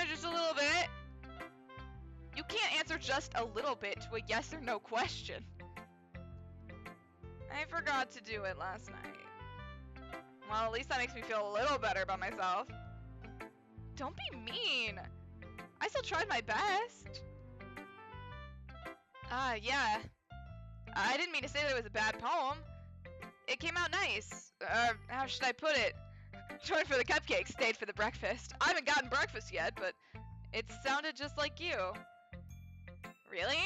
Just a little bit. You can't answer just a little bit to a yes or no question. I forgot to do it last night. Well, at least that makes me feel a little better about myself. Don't be mean. I still tried my best. Yeah. I didn't mean to say that it was a bad poem. It came out nice. How should I put it? Joined for the cupcake, stayed for the breakfast. I haven't gotten breakfast yet, but it sounded just like you. Really?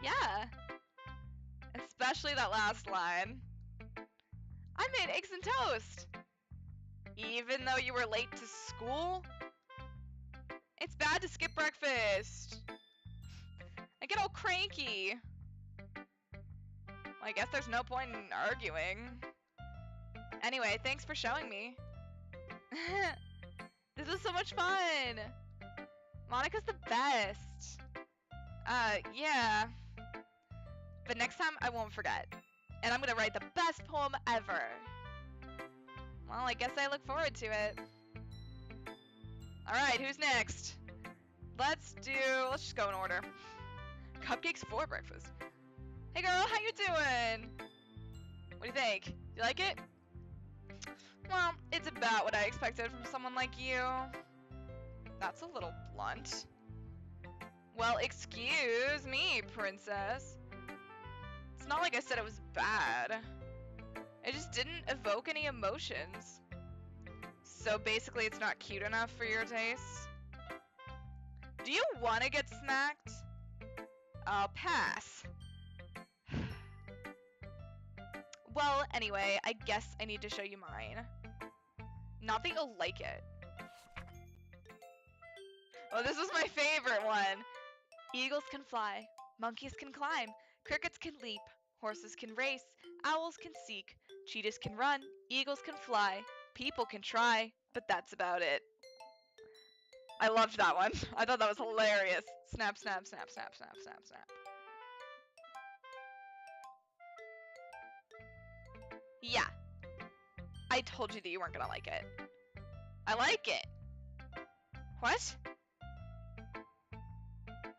Yeah. Especially that last line. I made eggs and toast. Even though you were late to school? It's bad to skip breakfast. I get all cranky. Well, I guess there's no point in arguing. Anyway, thanks for showing me. This was so much fun. Monica's the best. Yeah. But next time, I won't forget. And I'm gonna write the best poem ever. Well, I guess I look forward to it. Alright, who's next? Let's just go in order. Cupcakes for breakfast. Hey girl, how you doing? What do you think? You like it? Well, it's about what I expected from someone like you. That's a little blunt. Well, excuse me, princess. It's not like I said it was bad. It just didn't evoke any emotions. So basically it's not cute enough for your taste? Do you want to get smacked? I'll pass. Well, anyway, I guess I need to show you mine. Not that you'll like it. Oh, this was my favorite one. Eagles can fly, monkeys can climb, crickets can leap, horses can race, owls can seek, cheetahs can run, eagles can fly, people can try, but that's about it. I loved that one. I thought that was hilarious. Snap, snap, snap, snap, snap, snap, snap. Yeah. I told you that you weren't gonna like it. I like it. What?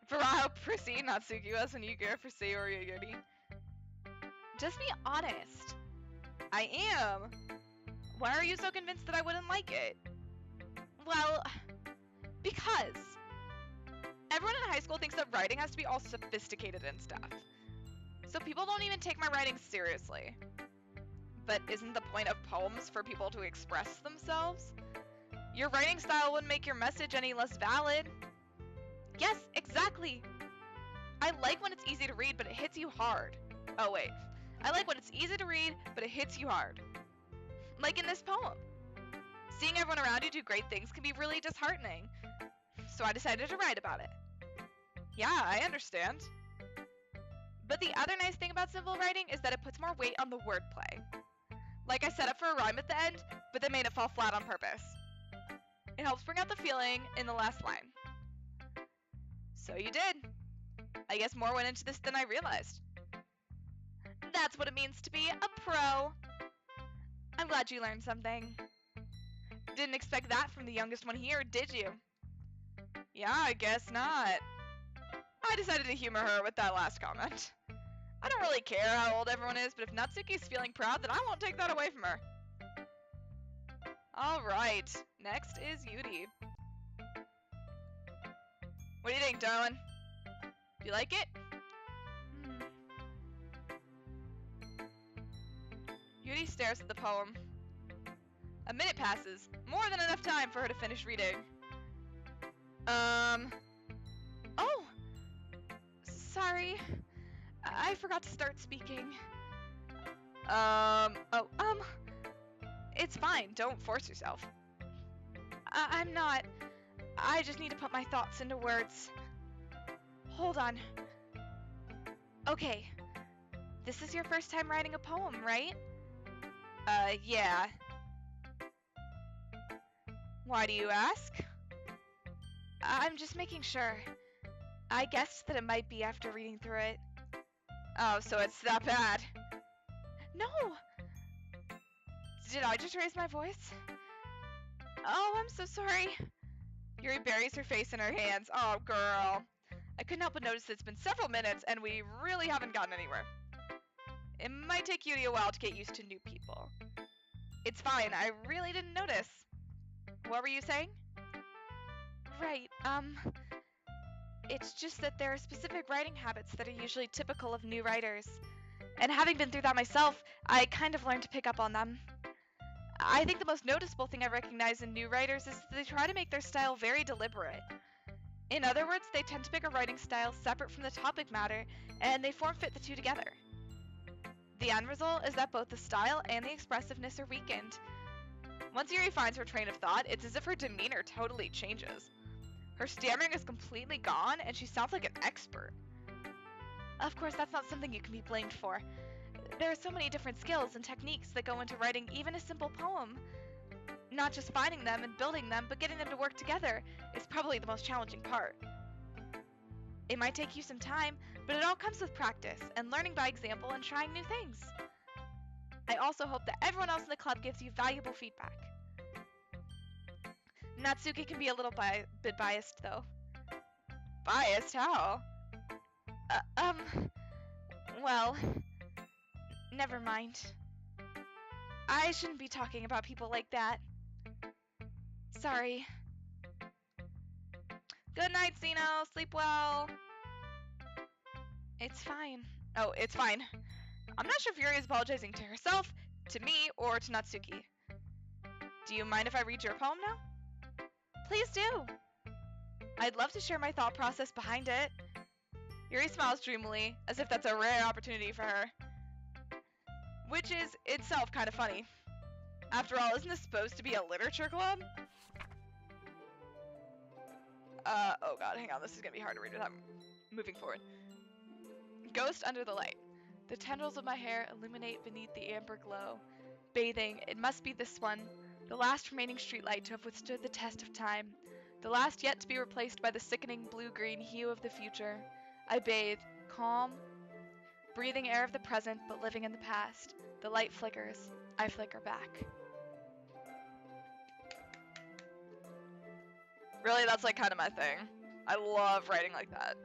Faraho Prissy, Natsuki-was, and Yu-Gi-Oh! For Sayori Yuri. Just be honest. I am. Why are you so convinced that I wouldn't like it? Well, because everyone in high school thinks that writing has to be all sophisticated and stuff. So people don't even take my writing seriously. But isn't the point of poems for people to express themselves? Your writing style wouldn't make your message any less valid. Yes, exactly. I like when it's easy to read, but it hits you hard. Oh, wait. I like when it's easy to read, but it hits you hard. Like in this poem. Seeing everyone around you do great things can be really disheartening. So I decided to write about it. Yeah, I understand. But the other nice thing about simple writing is that it puts more weight on the wordplay. Like I set up for a rhyme at the end, but then made it fall flat on purpose. It helps bring out the feeling in the last line. So you did. I guess more went into this than I realized. That's what it means to be a pro. I'm glad you learned something. Didn't expect that from the youngest one here, did you? Yeah, I guess not. I decided to humor her with that last comment. I don't really care how old everyone is, but if Natsuki's feeling proud, then I won't take that away from her. Alright, next is Yuri. What do you think, darling? Do you like it? Yuri stares at the poem. A minute passes, more than enough time for her to finish reading. Oh! Sorry. I forgot to start speaking. It's fine, don't force yourself. I'm not. I just need to put my thoughts into words. Hold on. Okay. This is your first time writing a poem, right? Yeah. Why do you ask? I'm just making sure. I guessed that it might be after reading through it. Oh, so it's that bad. No! Did I just raise my voice? Oh, I'm so sorry. Yuri buries her face in her hands. Oh, girl. I couldn't help but notice it's been several minutes and we really haven't gotten anywhere. It might take Yuri a while to get used to new people. It's fine, I really didn't notice. What were you saying? Right, it's just that there are specific writing habits that are usually typical of new writers. And having been through that myself, I kind of learned to pick up on them. I think the most noticeable thing I recognize in new writers is that they try to make their style very deliberate. In other words, they tend to pick a writing style separate from the topic matter, and they form-fit the two together. The end result is that both the style and the expressiveness are weakened. Once Yuri finds her train of thought, it's as if her demeanor totally changes. Her stammering is completely gone, and she sounds like an expert. Of course, that's not something you can be blamed for. There are so many different skills and techniques that go into writing even a simple poem. Not just finding them and building them, but getting them to work together is probably the most challenging part. It might take you some time, but it all comes with practice and learning by example and trying new things. I also hope that everyone else in the club gives you valuable feedback. Natsuki can be a little bit biased, though. Biased? How? Well, never mind. I shouldn't be talking about people like that. Sorry. Good night, Zeno. Sleep well. It's fine. Oh, it's fine. I'm not sure if Yuri is apologizing to herself, to me, or to Natsuki. Do you mind if I read your poem now? Please do. I'd love to share my thought process behind it. Yuri smiles dreamily, as if that's a rare opportunity for her. Which is itself kind of funny. After all, isn't this supposed to be a literature club? Oh god, hang on, this is gonna be hard to read without moving forward. Ghost under the light. The tendrils of my hair illuminate beneath the amber glow. Bathing, it must be this one, the last remaining streetlight to have withstood the test of time. The last yet to be replaced by the sickening blue-green hue of the future. I bathe, calm, breathing air of the present but living in the past. The light flickers. I flicker back. Really, that's like kind of my thing. I love writing like that.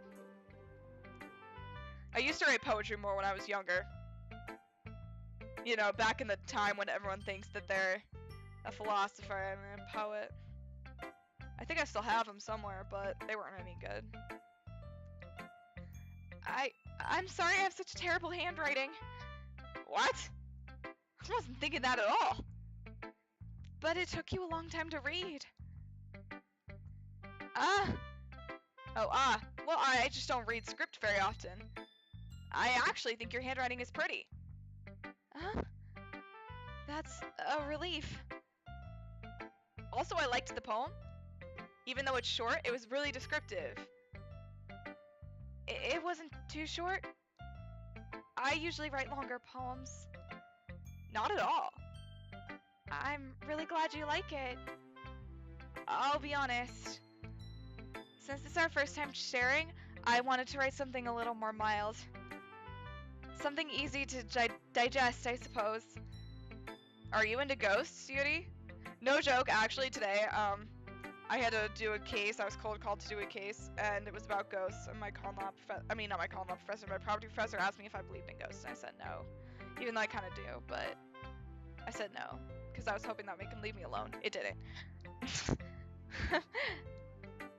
I used to write poetry more when I was younger. You know, back in the time when everyone thinks that they're a philosopher and a poet. I think I still have them somewhere, but they weren't any good. I'm sorry I have such terrible handwriting. What? I wasn't thinking that at all. But it took you a long time to read. Well, I just don't read script very often. I actually think your handwriting is pretty. That's a relief. Also, I liked the poem. Even though it's short, it was really descriptive. It wasn't too short. I usually write longer poems. Not at all. I'm really glad you like it. I'll be honest. Since it's our first time sharing, I wanted to write something a little more mild. Something easy to digest, I suppose. Are you into ghosts, Yuri? No joke, actually today, I had to do a case. I was cold called to do a case, and it was about ghosts. And my common law not my common law professor, my property professor asked me if I believed in ghosts, and I said no. Even though I kind of do, but I said no because I was hoping that would make him leave me alone. It didn't.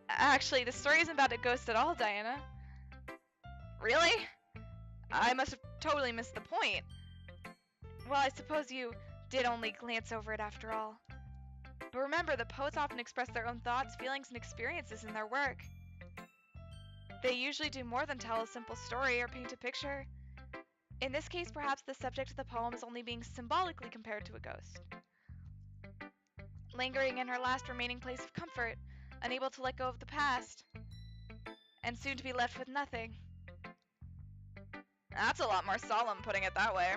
Actually, the story isn't about a ghost at all, Diana. Really? I must have totally missed the point. Well, I suppose you did only glance over it after all. But remember, the poets often express their own thoughts, feelings, and experiences in their work. They usually do more than tell a simple story or paint a picture. In this case, perhaps the subject of the poem is only being symbolically compared to a ghost. Lingering in her last remaining place of comfort, unable to let go of the past, and soon to be left with nothing. That's a lot more solemn, putting it that way.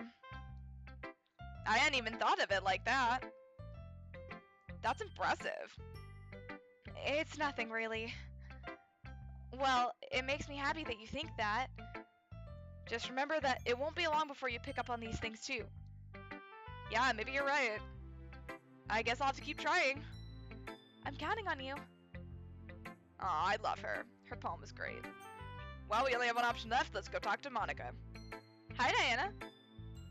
I hadn't even thought of it like that. That's impressive. It's nothing, really. Well, it makes me happy that you think that. Just remember that it won't be long before you pick up on these things, too. Yeah, maybe you're right. I guess I'll have to keep trying. I'm counting on you. Aw, I love her. Her poem is great. Well, we only have one option left. Let's go talk to Monica. Hi, Diana.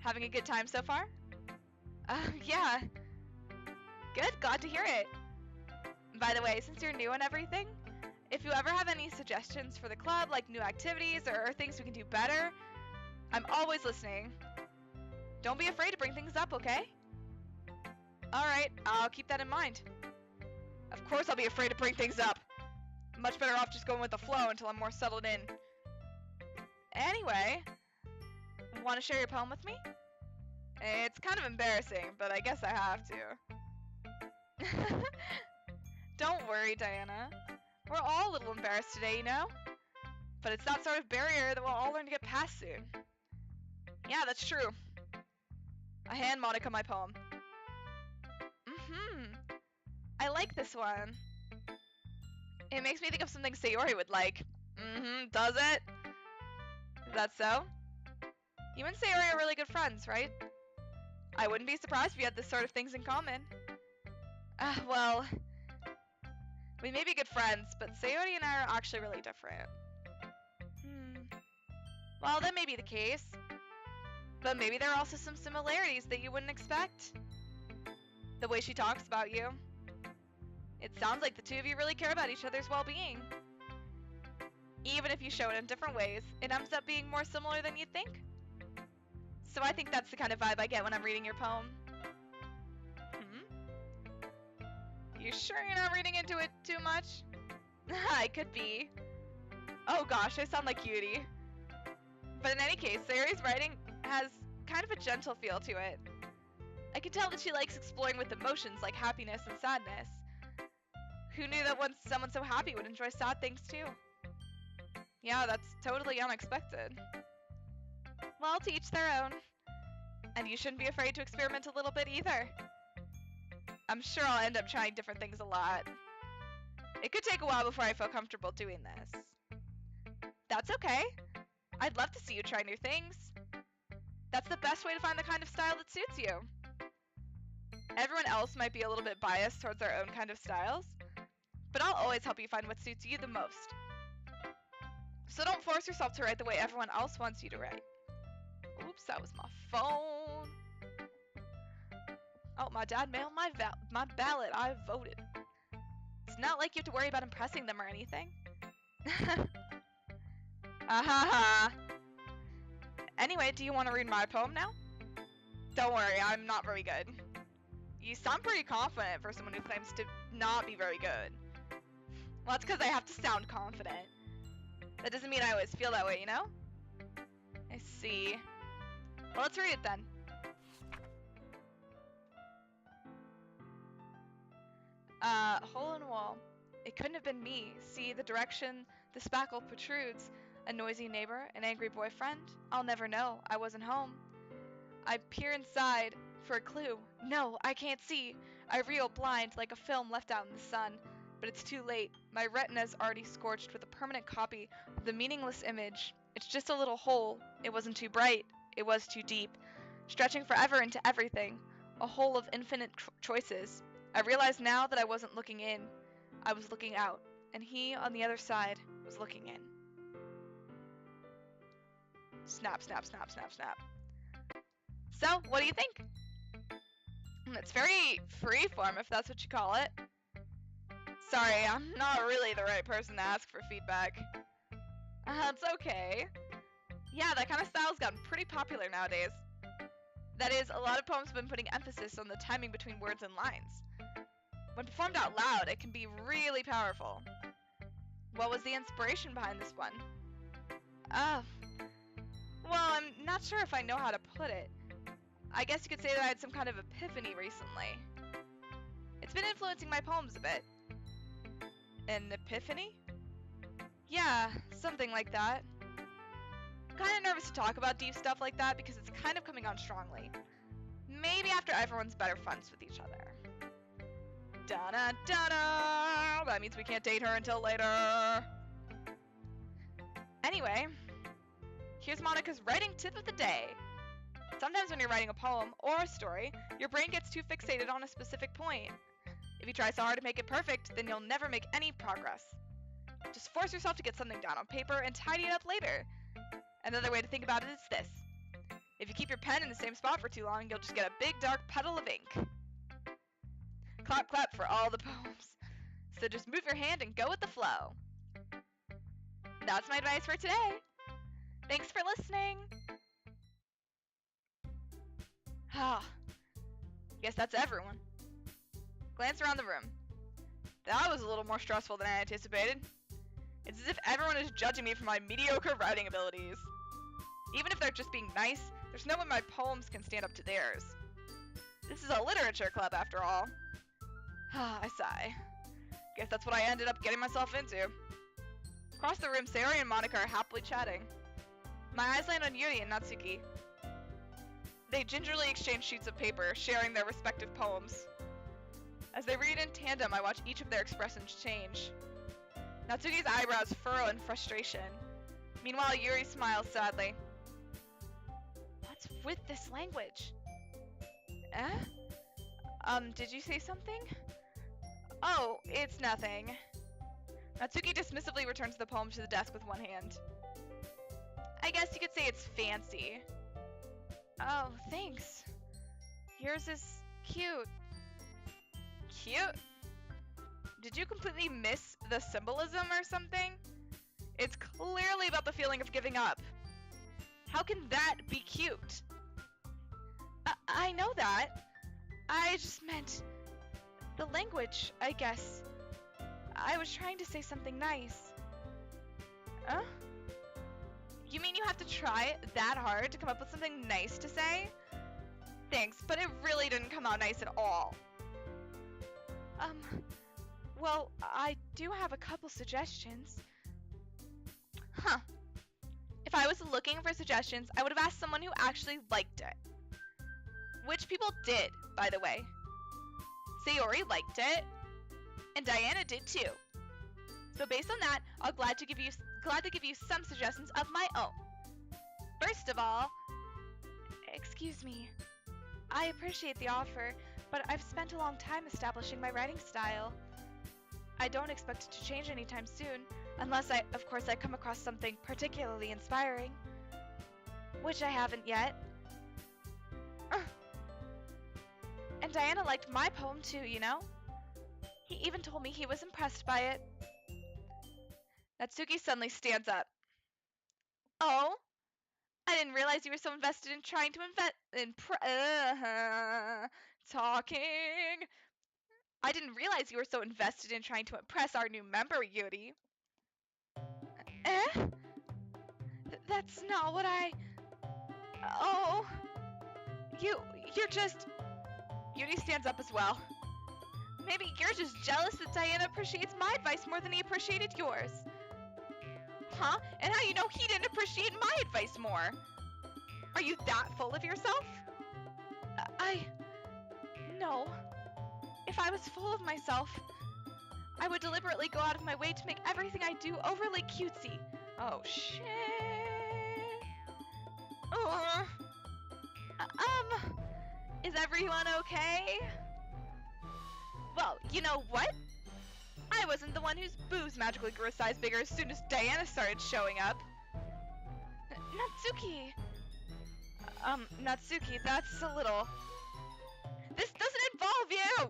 Having a good time so far? Yeah. Good, glad to hear it. By the way, since you're new and everything, if you ever have any suggestions for the club, like new activities or things we can do better, I'm always listening. Don't be afraid to bring things up, okay? Alright, I'll keep that in mind. Of course I'll be afraid to bring things up. Much better off just going with the flow until I'm more settled in. Anyway, want to share your poem with me? It's kind of embarrassing, but I guess I have to. Don't worry, Diana. We're all a little embarrassed today, you know? But it's that sort of barrier that we'll all learn to get past soon. Yeah, that's true. I hand Monica my poem. I like this one. It makes me think of something Sayori would like. Does it? Is that so? You and Sayori are really good friends, right? I wouldn't be surprised if you had this sort of things in common. Well, we may be good friends, but Sayori and I are actually really different. Well, that may be the case. But maybe there are also some similarities that you wouldn't expect. The way she talks about you. It sounds like the two of you really care about each other's well-being. Even if you show it in different ways, it ends up being more similar than you'd think. So I think that's the kind of vibe I get when I'm reading your poem. You sure you're not reading into it too much? I could be. Oh gosh, I sound like cutie. But in any case, Sayori's writing has kind of a gentle feel to it. I can tell that she likes exploring with emotions like happiness and sadness. Who knew that once someone so happy would enjoy sad things too? Yeah, that's totally unexpected. Well, to each their own. And you shouldn't be afraid to experiment a little bit either. I'm sure I'll end up trying different things a lot. It could take a while before I feel comfortable doing this. That's okay. I'd love to see you try new things. That's the best way to find the kind of style that suits you. Everyone else might be a little bit biased towards their own kind of styles, but I'll always help you find what suits you the most. So don't force yourself to write the way everyone else wants you to write. Oops, that was my phone. Oh, my dad mailed my ballot. I voted. It's not like you have to worry about impressing them or anything. Anyway, do you want to read my poem now? Don't worry, I'm not very good. You sound pretty confident for someone who claims to not be very good. Well, that's because I have to sound confident. That doesn't mean I always feel that way, you know? I see. Well, let's read it then. Hole in wall. It couldn't have been me. See the direction the spackle protrudes. A noisy neighbor, an angry boyfriend. I'll never know. I wasn't home. I peer inside for a clue. No, I can't see. I reel blind like a film left out in the sun. But it's too late. My retina's already scorched with a permanent copy of the meaningless image. It's just a little hole. It wasn't too bright. It was too deep. Stretching forever into everything. A hole of infinite choices. I realize now that I wasn't looking in. I was looking out, and he, on the other side, was looking in. Snap, snap, snap, snap, snap. So, what do you think? It's very freeform, if that's what you call it. Sorry, I'm not really the right person to ask for feedback. It's okay. Yeah, that kind of style's gotten pretty popular nowadays. That is, a lot of poems have been putting emphasis on the timing between words and lines. When performed out loud, it can be really powerful. What was the inspiration behind this one? Well, I'm not sure if I know how to put it. I guess you could say that I had some kind of epiphany recently. It's been influencing my poems a bit. An epiphany? Yeah, something like that. I'm kind of nervous to talk about deep stuff like that because it's kind of coming on strongly. Maybe after everyone's better friends with each other. Da-da-da-da! That means we can't date her until later. Anyway, here's Monica's writing tip of the day. Sometimes when you're writing a poem or a story, your brain gets too fixated on a specific point. If you try so hard to make it perfect, then you'll never make any progress. Just force yourself to get something down on paper and tidy it up later. Another way to think about it is this. If you keep your pen in the same spot for too long, you'll just get a big dark puddle of ink. Clap, clap for all the poems. So just move your hand and go with the flow. That's my advice for today. Thanks for listening. Guess that's everyone. Glance around the room. That was a little more stressful than I anticipated. It's as if everyone is judging me for my mediocre writing abilities. Even if they're just being nice, there's no way my poems can stand up to theirs. This is a literature club after all. I sigh. Guess that's what I ended up getting myself into. Across the room, Sayori and Monica are happily chatting. My eyes land on Yuri and Natsuki. They gingerly exchange sheets of paper, sharing their respective poems. As they read in tandem, I watch each of their expressions change. Natsuki's eyebrows furrow in frustration. Meanwhile, Yuri smiles sadly. What's with this language? Did you say something? Oh, it's nothing. Natsuki dismissively returns the poem to the desk with one hand. I guess you could say it's fancy. Oh, thanks. Yours is cute. Cute? Did you completely miss the symbolism or something? It's clearly about the feeling of giving up. How can that be cute? I know that. I just meant the language, I guess. I was trying to say something nice. Huh? You mean you have to try that hard to come up with something nice to say? Thanks, but it really didn't come out nice at all. Well, I do have a couple suggestions. Huh. If I was looking for suggestions, I would have asked someone who actually liked it. Which people did, by the way. Sayori liked it, and Diana did too. So based on that, I'll glad to give you some suggestions of my own. First of all, excuse me. I appreciate the offer, but I've spent a long time establishing my writing style. I don't expect it to change anytime soon, unless I come across something particularly inspiring. Which I haven't yet. And Diana liked my poem too, you know? He even told me he was impressed by it. Natsuki suddenly stands up. Oh? I didn't realize you were so invested in trying to talking. I didn't realize you were so invested in trying to impress our new member, Yuri. That's not what I... Oh... You're just... Yuri stands up as well. Maybe you're just jealous that Diana appreciates my advice more than he appreciated yours. Huh? And how do you know he didn't appreciate my advice more? Are you that full of yourself? No. If I was full of myself, I would deliberately go out of my way to make everything I do overly cutesy. Oh, shit. Is everyone okay? Well, you know what? I wasn't the one whose boobs magically grew a size bigger as soon as Diana started showing up. Natsuki! Natsuki, that's a little... This doesn't involve you!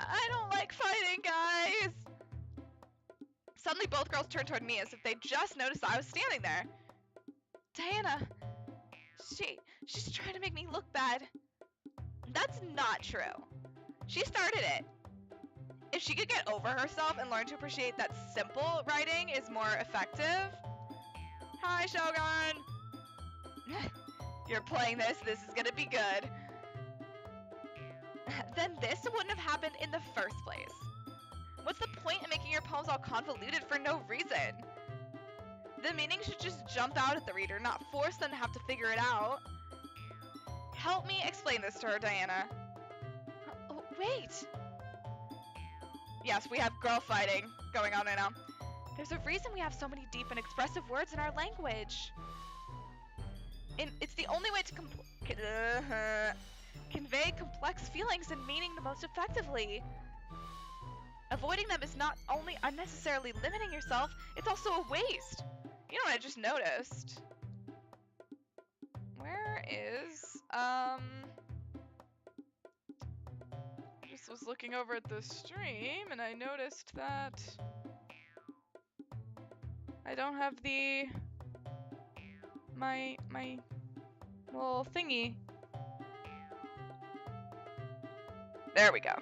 I don't like fighting, guys! Suddenly both girls turned toward me as if they just noticed I was standing there. Diana, she's trying to make me look bad. That's not true. She started it. If she could get over herself and learn to appreciate that simple writing is more effective. Hi, Shogun! You're playing this is gonna be good. Then this wouldn't have happened in the first place. What's the point in making your poems all convoluted for no reason? The meaning should just jump out at the reader, not force them to have to figure it out. Help me explain this to her, Diana. Oh, wait! Yes, we have girl fighting going on right now. There's a reason we have so many deep and expressive words in our language. It's the only way to convey complex feelings and meaning the most effectively. Avoiding them is not only unnecessarily limiting yourself, it's also a waste. You know what I just noticed? Where is, I just was looking over at the stream and I noticed that I don't have my little thingy. There we go.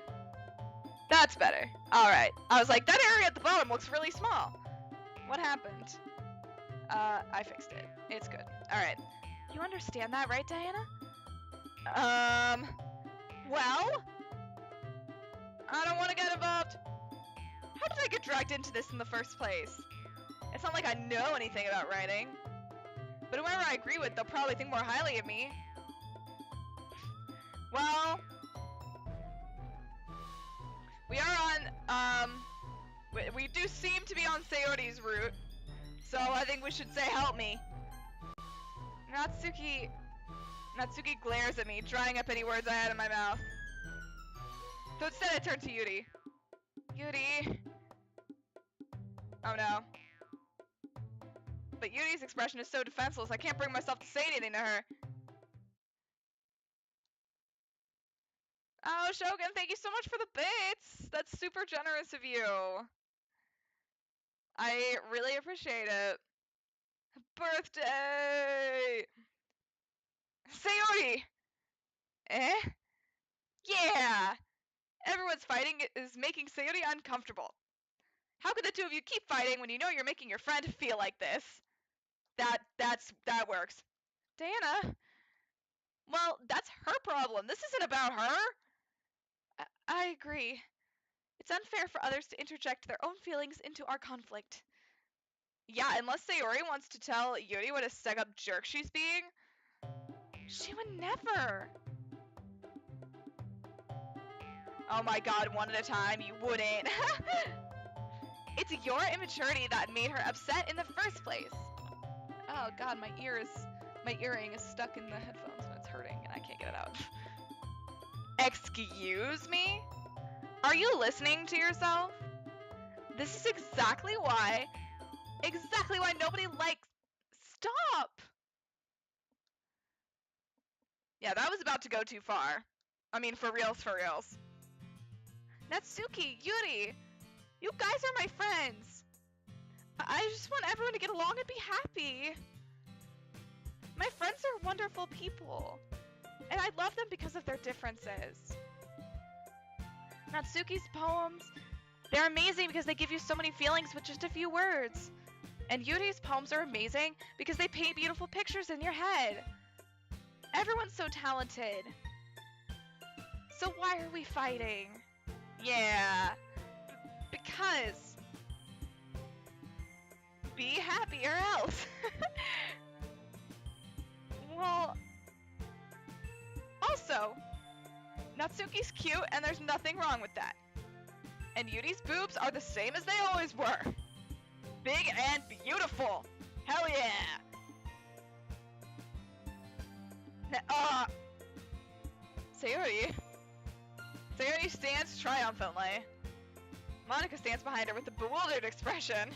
That's better. Alright. I was like, that area at the bottom looks really small. What happened? I fixed it. It's good. Alright. You understand that, right, Diana? Well? I don't want to get involved. How did I get dragged into this in the first place? It's not like I know anything about writing. But whoever I agree with, they'll probably think more highly of me. Well... We are on, we do seem to be on Sayori's route, so I think we should say help me. Natsuki glares at me, drying up any words I had in my mouth. So instead I turn to Yuri. Yuri. Oh no. But Yuri's expression is so defenseless, I can't bring myself to say anything to her. Oh, Shogun, thank you so much for the bits! That's super generous of you. I really appreciate it. Birthday! Sayori! Eh? Yeah! Everyone's fighting is making Sayori uncomfortable. How could the two of you keep fighting when you know you're making your friend feel like this? That works. Diana? Well, that's her problem. This isn't about her. I agree. It's unfair for others to interject their own feelings into our conflict. Yeah, unless Sayori wants to tell Yuri what a stuck-up jerk she's being. She would never. Oh my god, one at a time, you wouldn't. It's your immaturity that made her upset in the first place. Oh god, my earring is stuck in the headphones and it's hurting and I can't get it out. Excuse me? Are you listening to yourself? This is exactly why nobody likes... Stop! Yeah, that was about to go too far. I mean, for reals, for reals. Natsuki, Yuri, you guys are my friends. I just want everyone to get along and be happy. My friends are wonderful people. And I love them because of their differences. Natsuki's poems, they're amazing because they give you so many feelings with just a few words. And Yuri's poems are amazing because they paint beautiful pictures in your head. Everyone's so talented. So why are we fighting? Yeah, because... Be happy or else. Well... Also, Natsuki's cute and there's nothing wrong with that. And Yuri's boobs are the same as they always were. Big and beautiful. Hell yeah. Sayori stands triumphantly. Monica stands behind her with a bewildered expression.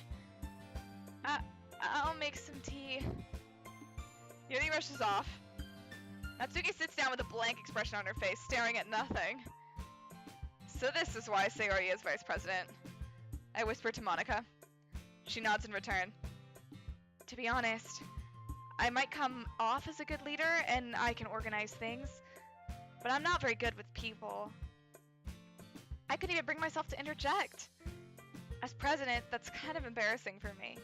I'll make some tea. Yuri rushes off. Natsuki sits down with a blank expression on her face, staring at nothing. So this is why Sayori is vice president. I whisper to Monica. She nods in return. To be honest, I might come off as a good leader and I can organize things, but I'm not very good with people. I couldn't even bring myself to interject. As president, that's kind of embarrassing for me.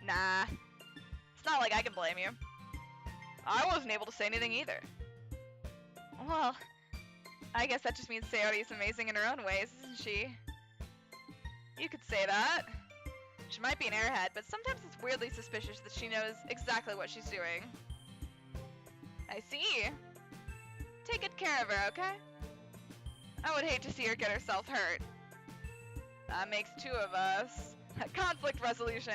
Nah, it's not like I can blame you. I wasn't able to say anything either. Well, I guess that just means Sayori is amazing in her own ways, isn't she? You could say that. She might be an airhead, but sometimes it's weirdly suspicious that she knows exactly what she's doing. I see. Take good care of her, okay? I would hate to see her get herself hurt. That makes two of us. Conflict resolution.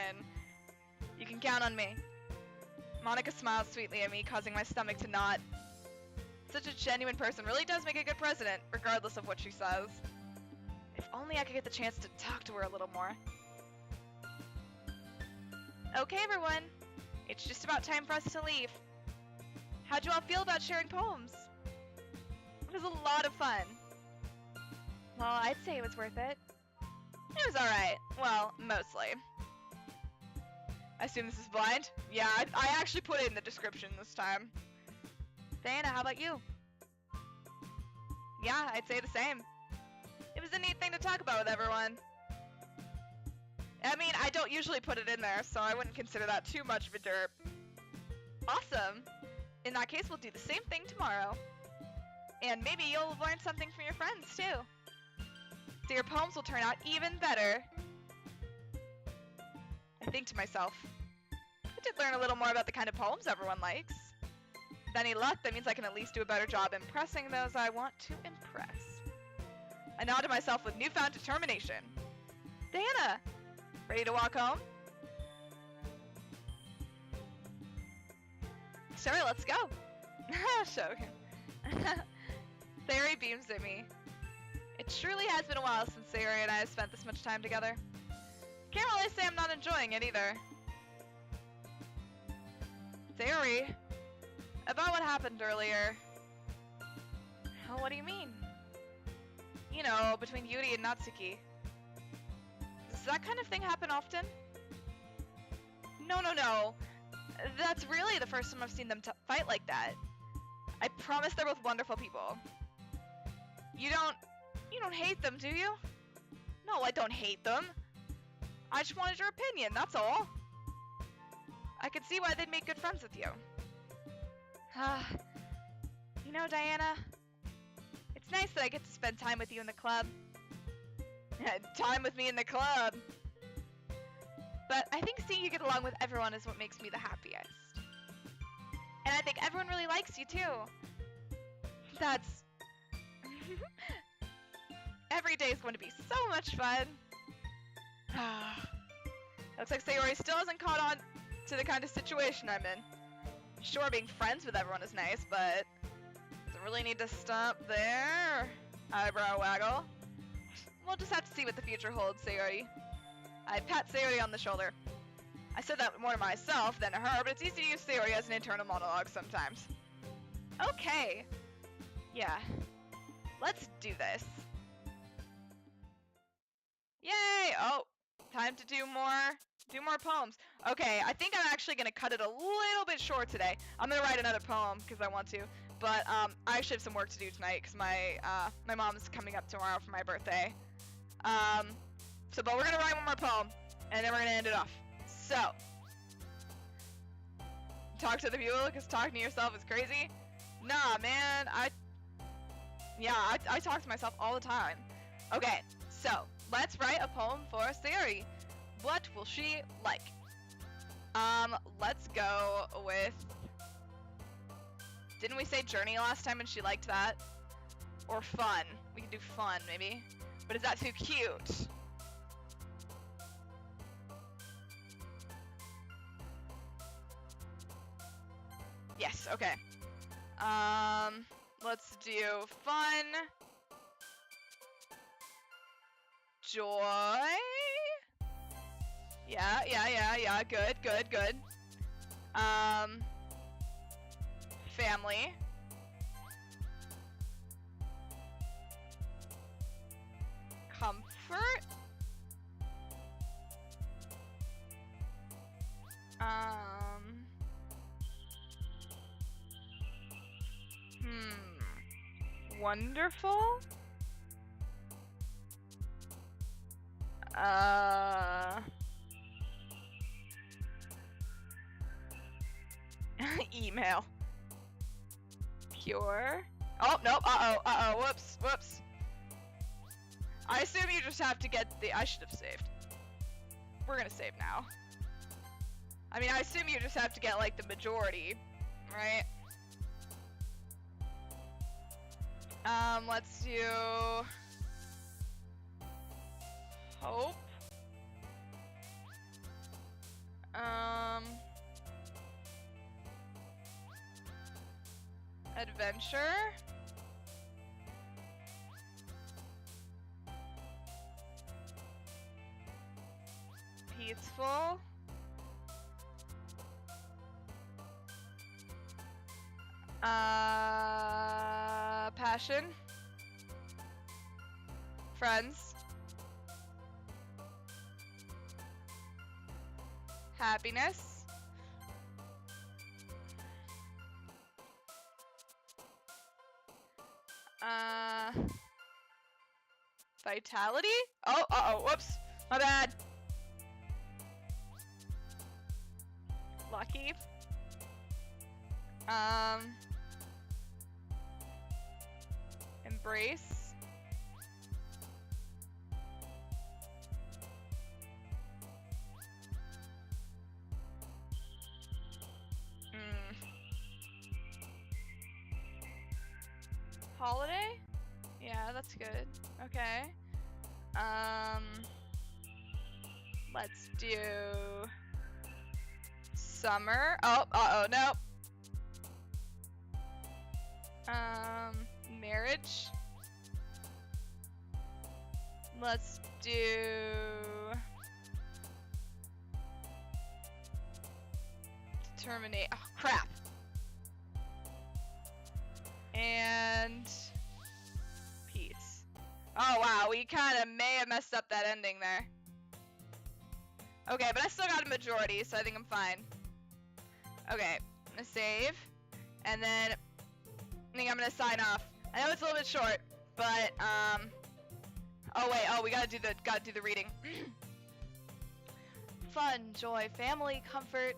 You can count on me. Monica smiles sweetly at me, causing my stomach to knot. Such a genuine person really does make a good president, regardless of what she says. If only I could get the chance to talk to her a little more. Okay, everyone. It's just about time for us to leave. How'd you all feel about sharing poems? It was a lot of fun. Well, I'd say it was worth it. It was alright. Well, mostly. I assume this is blind? Yeah, I actually put it in the description this time. Diana, how about you? Yeah, I'd say the same. It was a neat thing to talk about with everyone. I mean, I don't usually put it in there, so I wouldn't consider that too much of a derp. Awesome. In that case, we'll do the same thing tomorrow. And maybe you'll learn something from your friends, too. So your poems will turn out even better. I think to myself, I did learn a little more about the kind of poems everyone likes. With any luck, that means I can at least do a better job impressing those I want to impress. I nod to myself with newfound determination. Diana, ready to walk home? Sure, let's go. Sure. Sayori beams at me. It truly has been a while since Sayori and I have spent this much time together. Can't really say I'm not enjoying it either. Sayori, about what happened earlier. Oh, what do you mean? You know, between Yuri and Natsuki. Does that kind of thing happen often? No. That's really the first time I've seen them fight like that. I promise they're both wonderful people. You don't hate them, do you? No, I don't hate them. I just wanted your opinion, that's all. I could see why they'd make good friends with you. You know, Diana, it's nice that I get to spend time with you in the club. Time with me in the club. But I think seeing you get along with everyone is what makes me the happiest. And I think everyone really likes you, too. That's... Every day is going to be so much fun. Looks like Sayori still hasn't caught on to the kind of situation I'm in. Sure, being friends with everyone is nice, but doesn't really need to stop there. Eyebrow waggle. We'll just have to see what the future holds, Sayori. I pat Sayori on the shoulder. I said that more to myself than to her, but it's easy to use Sayori as an internal monologue sometimes. Okay. Yeah. Let's do this. Yay! Oh, time to do more poems. Okay, I think I'm actually gonna cut it a little bit short today. I'm gonna write another poem because I want to, but I actually have some work to do tonight because my mom's coming up tomorrow for my birthday. But we're gonna write one more poem and then we're gonna end it off. So, talk to the viewer because talking to yourself is crazy. Nah, man, I talk to myself all the time. Okay, so let's write a poem for Sayori. What will she like? Let's go with... Didn't we say journey last time and she liked that? Or fun. We can do fun, maybe. But is that too cute? Yes, okay. Let's do fun. Joy. Yeah. Good. Family. Comfort. Wonderful. Email. Pure. Oh, nope. Uh-oh. Whoops. I assume you just have to get the... I should have saved. We're gonna save now. I mean, I assume you just have to get, like, the majority, right? Let's do... Hope. Adventure. Peaceful. Passion. Friends. Happiness. Vitality? Oh, whoops. My bad. Lucky. Embrace. Holiday? Yeah, that's good. Okay. Let's do summer. Oh, nope. Marriage. Let's do determinate. Oh, crap. And peace. Oh wow, we kind of may have messed up that ending there. Okay, but I still got a majority, so I think I'm fine. Okay, I'm gonna save, and then I think I'm gonna sign off. I know it's a little bit short, but we gotta do the reading. Fun, joy, family, comfort,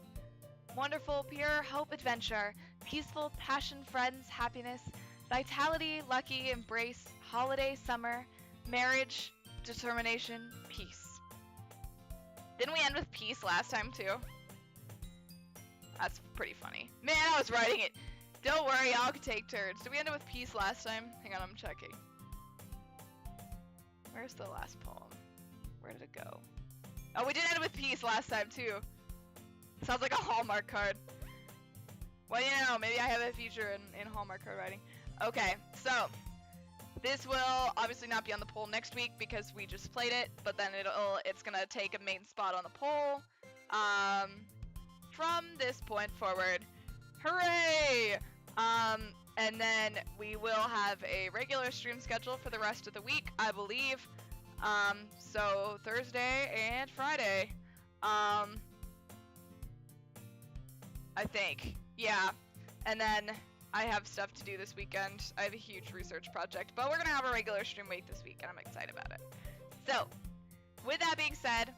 wonderful, pure, hope, adventure, peaceful, passion, friends, happiness, vitality, lucky, embrace, holiday, summer, marriage, determination, peace. Didn't we end with peace last time too? That's pretty funny. Man, I was writing it. Don't worry, I'll take turns. Did we end it with peace last time? Hang on, I'm checking. Where's the last poem? Where did it go? Oh, we did end it with peace last time too. Sounds like a Hallmark card. Well, you know, maybe I have a future in Hallmark card writing. Okay, so this will obviously not be on the poll next week because we just played it, but then it's gonna take a main spot on the poll. From this point forward, hooray! And then we will have a regular stream schedule for the rest of the week, I believe. So Thursday and Friday. I think. Yeah. And then I have stuff to do this weekend. I have a huge research project, but we're gonna have a regular stream week this week, and I'm excited about it. So, with that being said,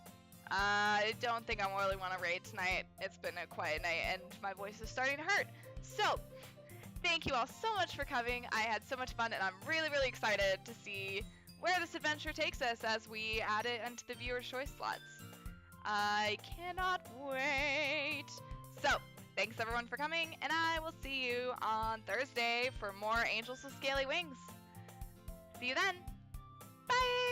I don't think I really want to raid tonight. It's been a quiet night, and my voice is starting to hurt. So, thank you all so much for coming. I had so much fun, and I'm really, really excited to see where this adventure takes us as we add it into the viewer choice slots. I cannot wait. So, thanks everyone for coming, and I will see you on Thursday for more Angels with Scaly Wings. See you then. Bye!